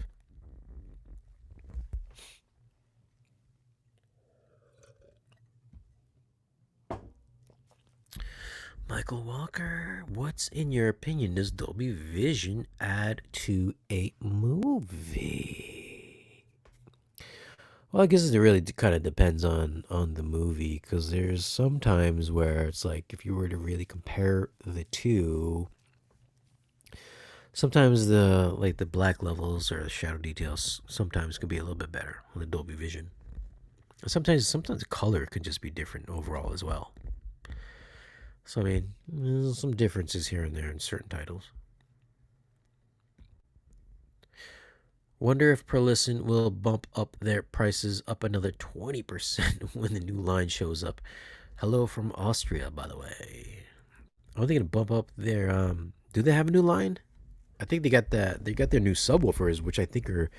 Michael Walker, what's in your opinion does Dolby Vision add to a movie? Well, I guess it really kind of depends on the movie because there's some times where it's like if you were to really compare the two, sometimes the black levels or the shadow details sometimes could be a little bit better on the Dolby Vision. Sometimes the color could just be different overall as well. So I mean, there's some differences here and there in certain titles. Wonder if per listen will bump up their prices up another 20% when the new line shows up. Hello from Austria, by the way. Are they gonna bump up their do they have a new line? I think they got their new subwoofers, which I think are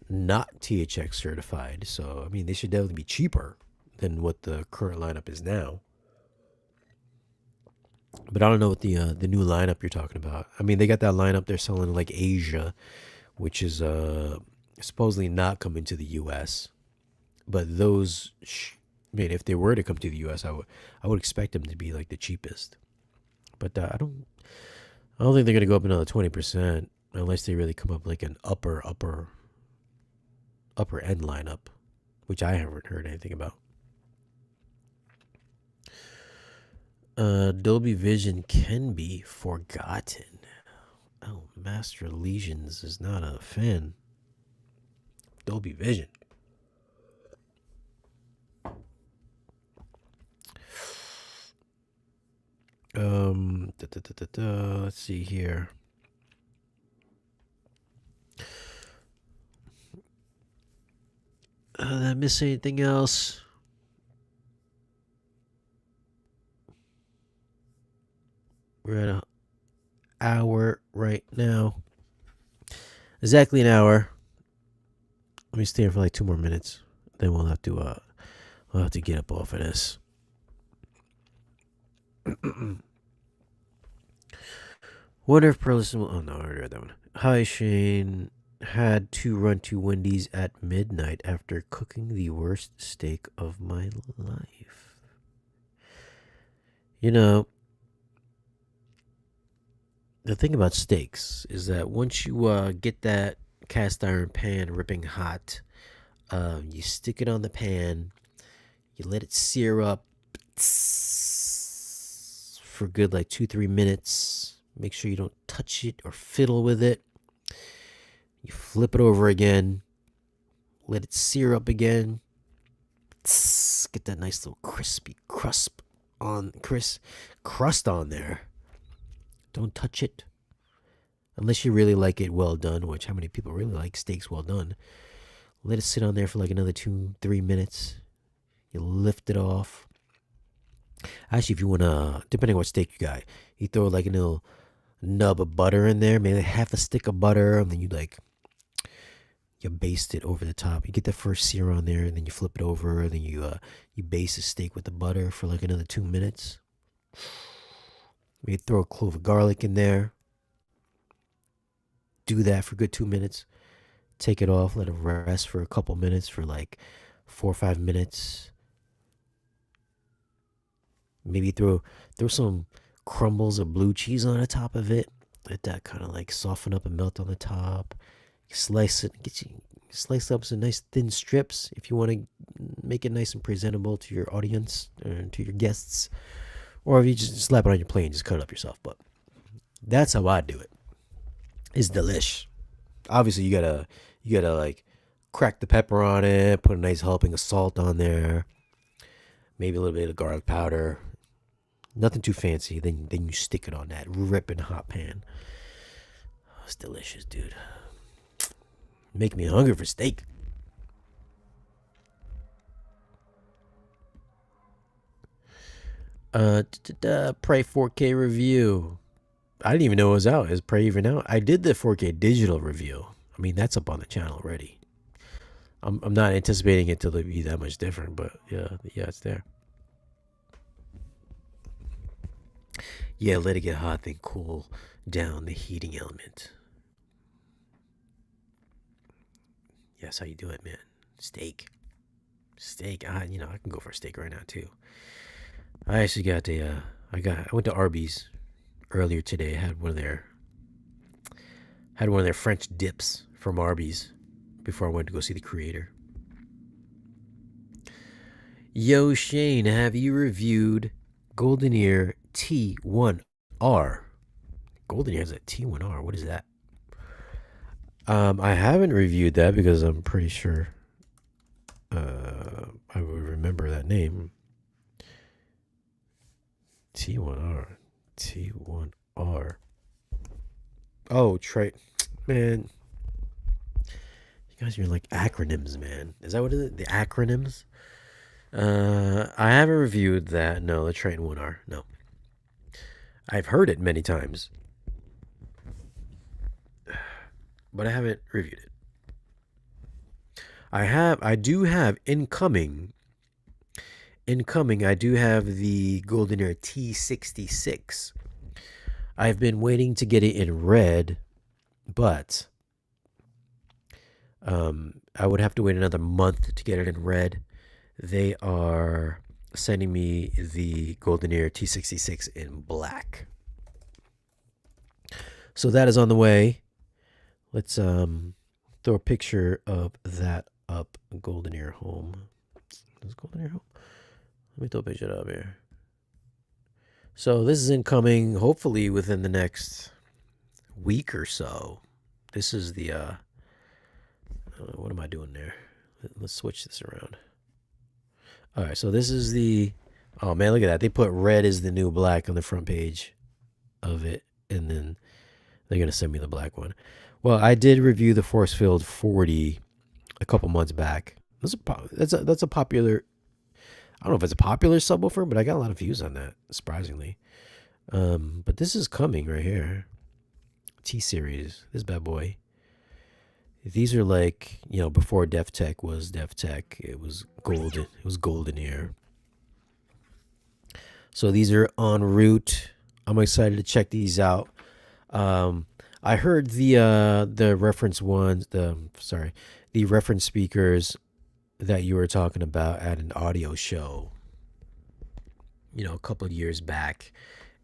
not THX certified. So I mean they should definitely be cheaper than what the current lineup is now. But I don't know what the new lineup you're talking about. I mean, they got that lineup they're selling in like Asia, which is supposedly not coming to the U.S. But those, I mean, if they were to come to the U.S., I would expect them to be like the cheapest. But I don't think they're gonna go up another 20% unless they really come up like an upper end lineup, which I haven't heard anything about. Dolby Vision can be forgotten. Oh, Master Lesions is not a fan. Dolby Vision. Let's see here. Did I miss anything else? We're at an hour right now. Exactly an hour. Let me stay here for like 2 more minutes. Then we'll have to get up off of this. Wonder if Perlison will. Oh no, I already read that one. Hi Shane. Had to run to Wendy's at midnight after cooking the worst steak of my life. You know, the thing about steaks is that once you get that cast iron pan ripping hot, you stick it on the pan, you let it sear up for good like 2-3 minutes. Make sure you don't touch it or fiddle with it. You flip it over again, let it sear up again. Get that nice little crispy crust on there. Don't touch it. Unless you really like it well done, which how many people really like steaks well done. Let it sit on there for like another 2-3 minutes. You lift it off. Actually, if you want to, depending on what steak you got, you throw like a little nub of butter in there, maybe half a stick of butter, and then you baste it over the top. You get the first sear on there, and then you flip it over, and then you baste the steak with the butter for like another 2 minutes. Maybe throw a clove of garlic in there. Do that for a good 2 minutes. Take it off, let it rest for a couple minutes, for like 4 or 5 minutes. Maybe throw some crumbles of blue cheese on the top of it. Let that kind of like soften up and melt on the top. Slice it, slice up some nice thin strips if you want to make it nice and presentable to your audience and to your guests. Or if you just slap it on your plate and just cut it up yourself. But That's how I do it. It's delish. Obviously, you gotta like crack the pepper on it, put a nice helping of salt on there, maybe a little bit of garlic powder. Nothing too fancy. Then you stick it on that ripping hot pan. Oh, it's delicious, dude. Make me hungry for steak. Prey 4K review. I didn't even know it was out. Is Prey even out? I did the 4K digital review. I mean, that's up on the channel already. I'm not anticipating it to be that much different, but yeah, it's there. Yeah, let it get hot, then cool down the heating element. Yeah, that's how you do it, man. Steak. I can go for a steak right now too. I actually got I went to Arby's earlier today. Had one of their French dips from Arby's before I went to go see the creator. Yo, Shane, have you reviewed Golden Ear T1R? Golden Ear has a T1R. What is that? I haven't reviewed that because I'm pretty sure I would remember that name. T1R. Oh, man. You guys are like acronyms, man. Is that what it is? The acronyms? I haven't reviewed that. No, the Triton 1R. No. I've heard it many times, but I haven't reviewed it. I do have incoming, I do have the Golden Ear T66. I've been waiting to get it in red, but I would have to wait another month to get it in red. They are sending me the Golden Ear T66 in black. So that is on the way. Let's throw a picture of that up. Golden Ear home. Is Golden Ear home? Let me throw a picture up here. So this is incoming hopefully within the next week or so. This is the what am I doing there? Let's switch this around. All right, so this is the, oh man, look at that. They put red as the new black on the front page of it, and then they're going to send me the black one. Well, I did review the Force Field 40 a couple months back. That's a popular, I don't know if it's a popular subwoofer, but I got a lot of views on that, surprisingly. But this is coming right here. T-Series, this bad boy. These are like, before Def Tech was Def Tech, it was golden. It was Golden Ear. So these are en route. I'm excited to check these out. I heard the reference ones, the reference speakers that you were talking about at an audio show, a couple of years back,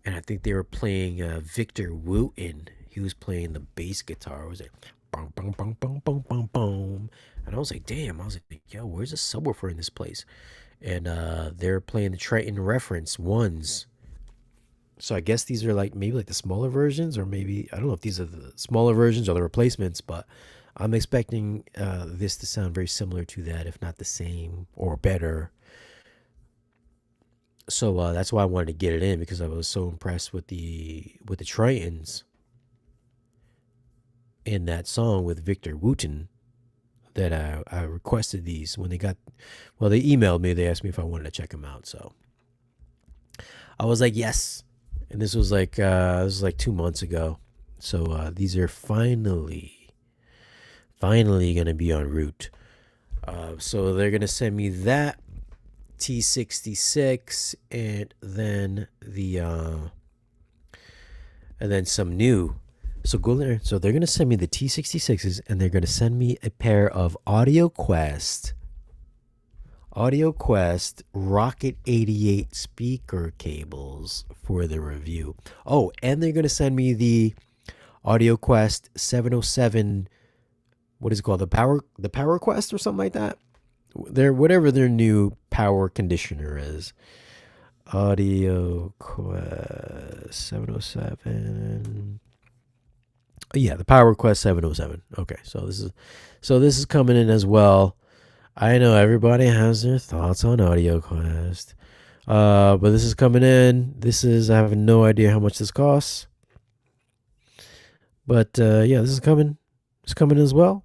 and I think they were playing Victor Wooten. He was playing the bass guitar. Was it? Boom, boom, boom, boom, boom, boom, boom. And I was like, damn. I was like, yo, where's a subwoofer in this place? And they're playing the Triton reference ones. So I guess these are maybe the smaller versions, or maybe, I don't know if these are the smaller versions or the replacements, but I'm expecting this to sound very similar to that, if not the same or better. So that's why I wanted to get it in, because I was so impressed with the Tritons in that song with Victor Wooten that I requested these when they emailed me. They asked me if I wanted to check them out. So I was like, yes. And this was like 2 months ago. So these are finally going to be en route. So they're going to send me that T66 and then some new. So they're going to send me the T66s, and they're going to send me a pair of Audio Quest Rocket 88 speaker cables for the review. Oh, and they're going to send me the Audio Quest 707, what is it called? The Power Quest or something like that. Whatever their new power conditioner is. Audio Quest 707. Yeah, the Power Quest 707. Okay, so this is coming in as well. I know everybody has their thoughts on Audio Quest. But this is coming in. I have no idea how much this costs. But yeah, this is coming. It's coming as well.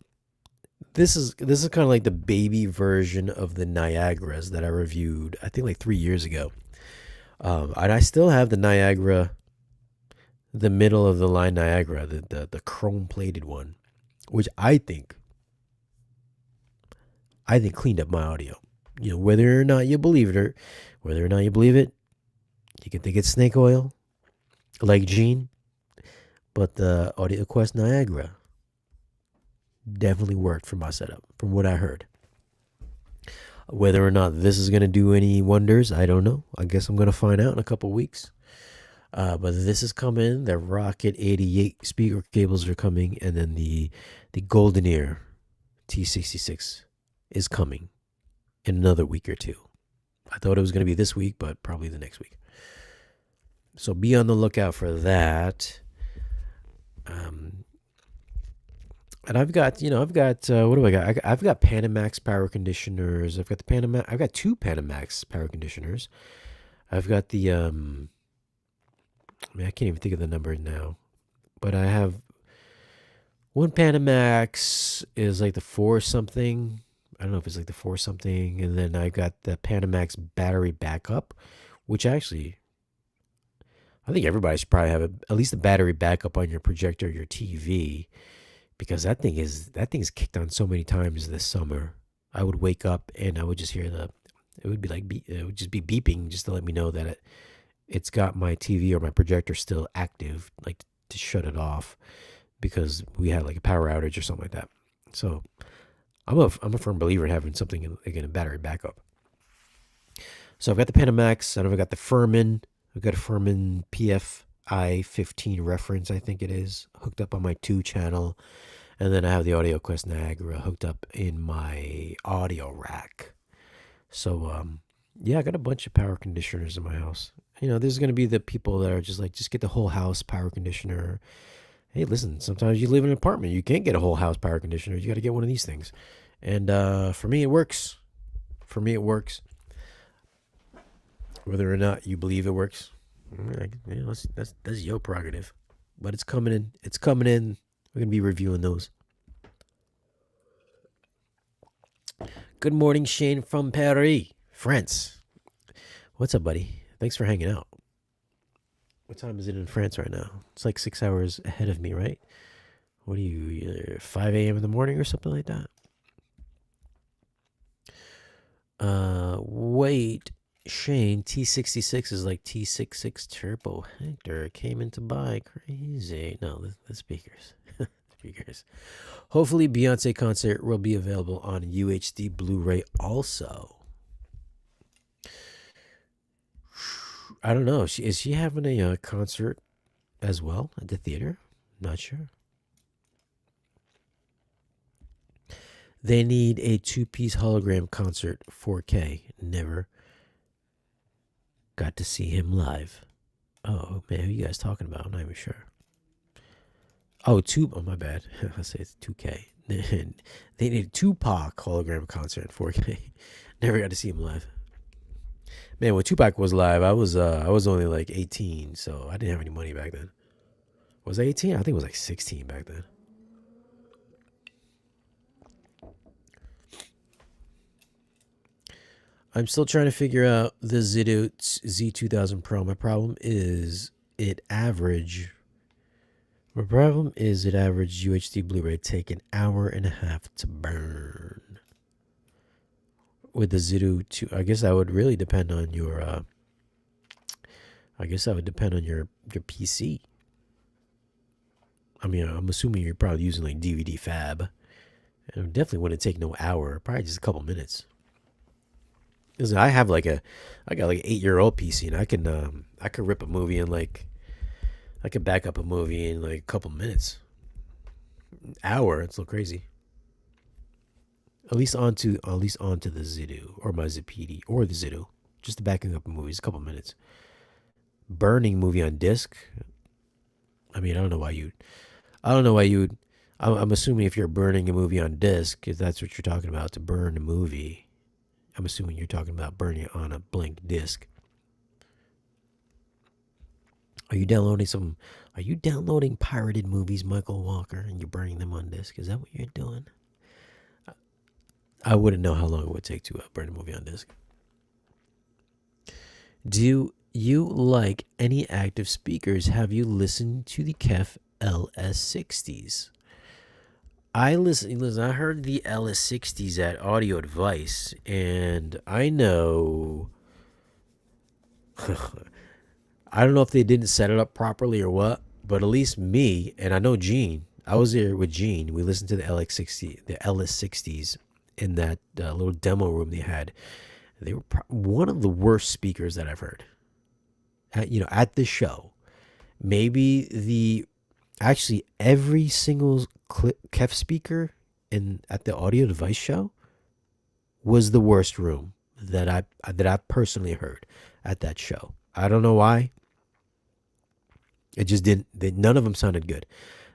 This is kind of like the baby version of the Niagaras that I reviewed, I think like 3 years ago. And I still have the Niagara, the middle of the line Niagara, the chrome plated one, which I think cleaned up my audio. Whether or not you believe it, you can think it's snake oil, like Gene, but the Audio Quest Niagara definitely worked for my setup, from what I heard. Whether or not this is going to do any wonders, I don't know. I guess I'm going to find out in a couple weeks. But this is coming. The Rocket 88 speaker cables are coming, and then the Golden Ear T66 is coming in another week or two. I thought it was going to be this week, but probably the next week. So be on the lookout for that. And I've got what do I got? I've got Panamax power conditioners. I've got two Panamax power conditioners. I've got the I can't even think of the number now, but I have one Panamax is like the 4 something. I don't know if it's like the 4 something, and then I got the Panamax battery backup, which actually I think everybody should probably have at least a battery backup on your projector, your TV, because that thing's kicked on so many times this summer. I would wake up and I would just hear it would just be beeping just to let me know that it's got my TV or my projector still active, like to shut it off because we had like a power outage or something like that. So I'm a firm believer in having something again, a battery backup. So I've got the Panamax, and I've got the Furman. I've got a Furman PFI 15 reference, I think it is, hooked up on my 2 channel. And then I have the Audio Quest Niagara hooked up in my audio rack. So, yeah, I got a bunch of power conditioners in my house. There's going to be the people that are just like, just get the whole house power conditioner. Hey, listen, sometimes you live in an apartment. You can't get a whole house power conditioner. You got to get one of these things. And for me, it works. Whether or not you believe it works, that's your prerogative. But it's coming in. We're going to be reviewing those. Good morning, Shane from Paris, France. What's up, buddy? Thanks for hanging out. What time is it in France right now? It's like 6 hours ahead of me, right? What are you, 5 a.m. in the morning or something like that? Wait, Shane, T66 is like T66 Turbo Hector. Came in to buy. Crazy. No, the speakers. Speakers. Hopefully, Beyonce concert will be available on UHD Blu-ray also. I don't know. Is she having a concert as well at the theater? Not sure. They need a 2-piece hologram concert, 4K. Never got to see him live. Oh, man, who are you guys talking about? I'm not even sure. Oh, my bad. I say it's 2K. They need a Tupac hologram concert in 4K. Never got to see him live. Man, when Tupac was live, I was only like 18, so I didn't have any money back then. Was I 18? I think it was like 16 back then. I'm still trying to figure out the Zido Z2000 Pro. My problem is it averaged UHD Blu-ray take an hour and a half to burn. With the Zido 2, I guess that would really depend on your your PC. I mean, I'm assuming you're probably using like DVD Fab. It definitely wouldn't take no hour, probably just a couple minutes. Listen, I got like an 8-year-old PC, and I could rip a movie in like, I could back up a movie in like a couple minutes. An hour, it's a little crazy. At least onto the Zido or my Zapidi or the Zido. Just the backing up movies, a couple minutes. Burning movie on disc. I mean, I don't know why you. I don't know why you would. I'm assuming if you're burning a movie on disc, if that's what you're talking about, to burn a movie, I'm assuming you're talking about burning it on a blank disc. Are you downloading some? Are you downloading pirated movies, Michael Walker, and you're burning them on disc? Is that what you're doing? I wouldn't know how long it would take to burn a movie on disc. Do you like any active speakers? Have you listened to the KEF LS60s? I listen. I heard the LS60s at Audio Advice, and I know. I don't know if they didn't set it up properly or what, but at least me and I know Gene. I was there with Gene. We listened to the LS60s in that little demo room they had. They were one of the worst speakers that I've heard. At this show, maybe actually every single KEF speaker at the Audio Device show was the worst room that I personally heard at that show. I don't know why. It just didn't. None of them sounded good.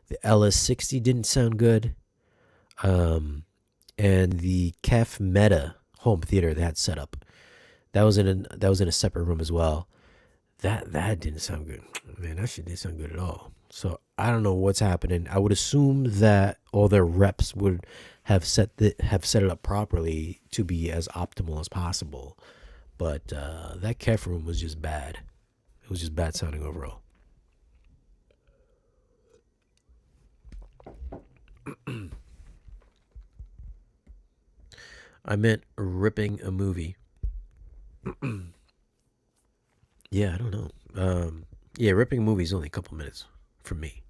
The LS60 didn't sound good. And the KEF Meta home theater they had set up, that was in a separate room as well. That didn't sound good. Man, that shit didn't sound good at all. So I don't know what's happening. I would assume that all their reps would have set it up properly to be as optimal as possible. But that KEF room was just bad. It was just bad sounding overall. I meant ripping a movie. Yeah, I don't know. Yeah, ripping a movie is only a couple minutes for me.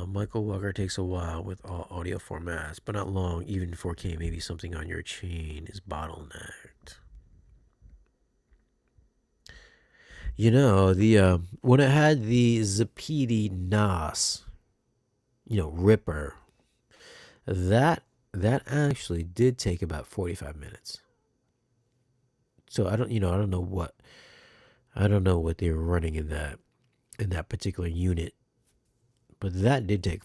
Michael Walker takes a while with all audio formats, but not long. Even 4K, maybe something on your chain is bottlenecked. The when it had the Zapidi NAS, Ripper, that actually did take about 45 minutes. So I don't know what they were running in that particular unit, but that did take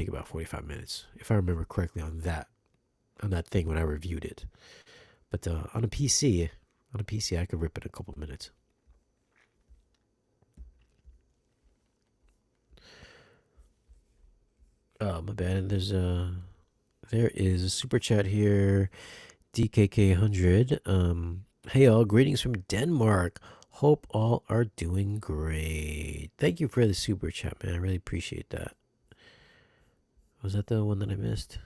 about 45 minutes, if I remember correctly, on that thing when I reviewed it. But on a PC, I could rip it a couple minutes. Oh, my bad. There is a super chat here. DKK100. Hey all, greetings from Denmark. Hope all are doing great. Thank you for the super chat, man. I really appreciate that. Was that the one that I missed?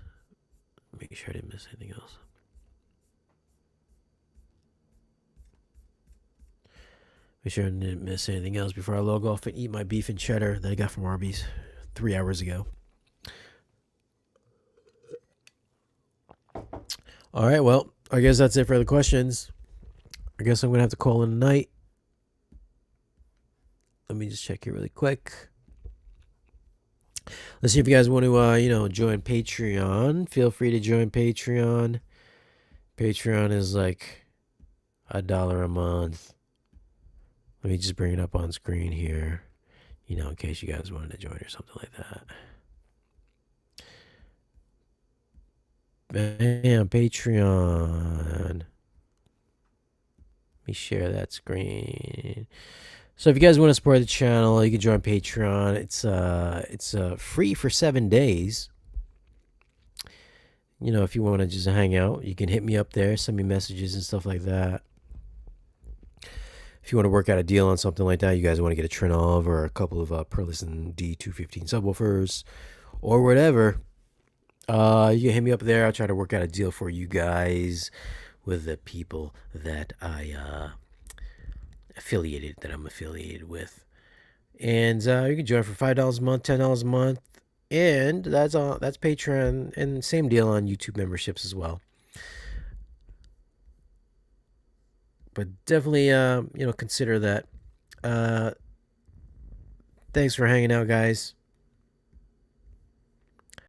Make sure I didn't miss anything else. Make sure I didn't miss anything else before I log off and eat my beef and cheddar that I got from Arby's 3 hours ago. All right, well, I guess that's it for the questions. I guess I'm going to have to call in a night. Let me just check here really quick. Let's see if you guys want to, join Patreon. Feel free to join Patreon. Patreon is like $1 a month. Let me just bring it up on screen here, in case you guys wanted to join or something like that. Bam, Patreon. Let me share that screen. So if you guys want to support the channel, you can join Patreon. It's free for 7 days. If you want to just hang out, you can hit me up there, send me messages and stuff like that. If you want to work out a deal on something like that, you guys want to get a TRINNOV or a couple of Perlison D215 subwoofers or whatever, you can hit me up there. I'll try to work out a deal for you guys with the people that I'm affiliated with. And you can join for $5 a month, $10 a month, and that's Patreon, and same deal on YouTube memberships as well. But definitely consider that. Thanks for hanging out, guys.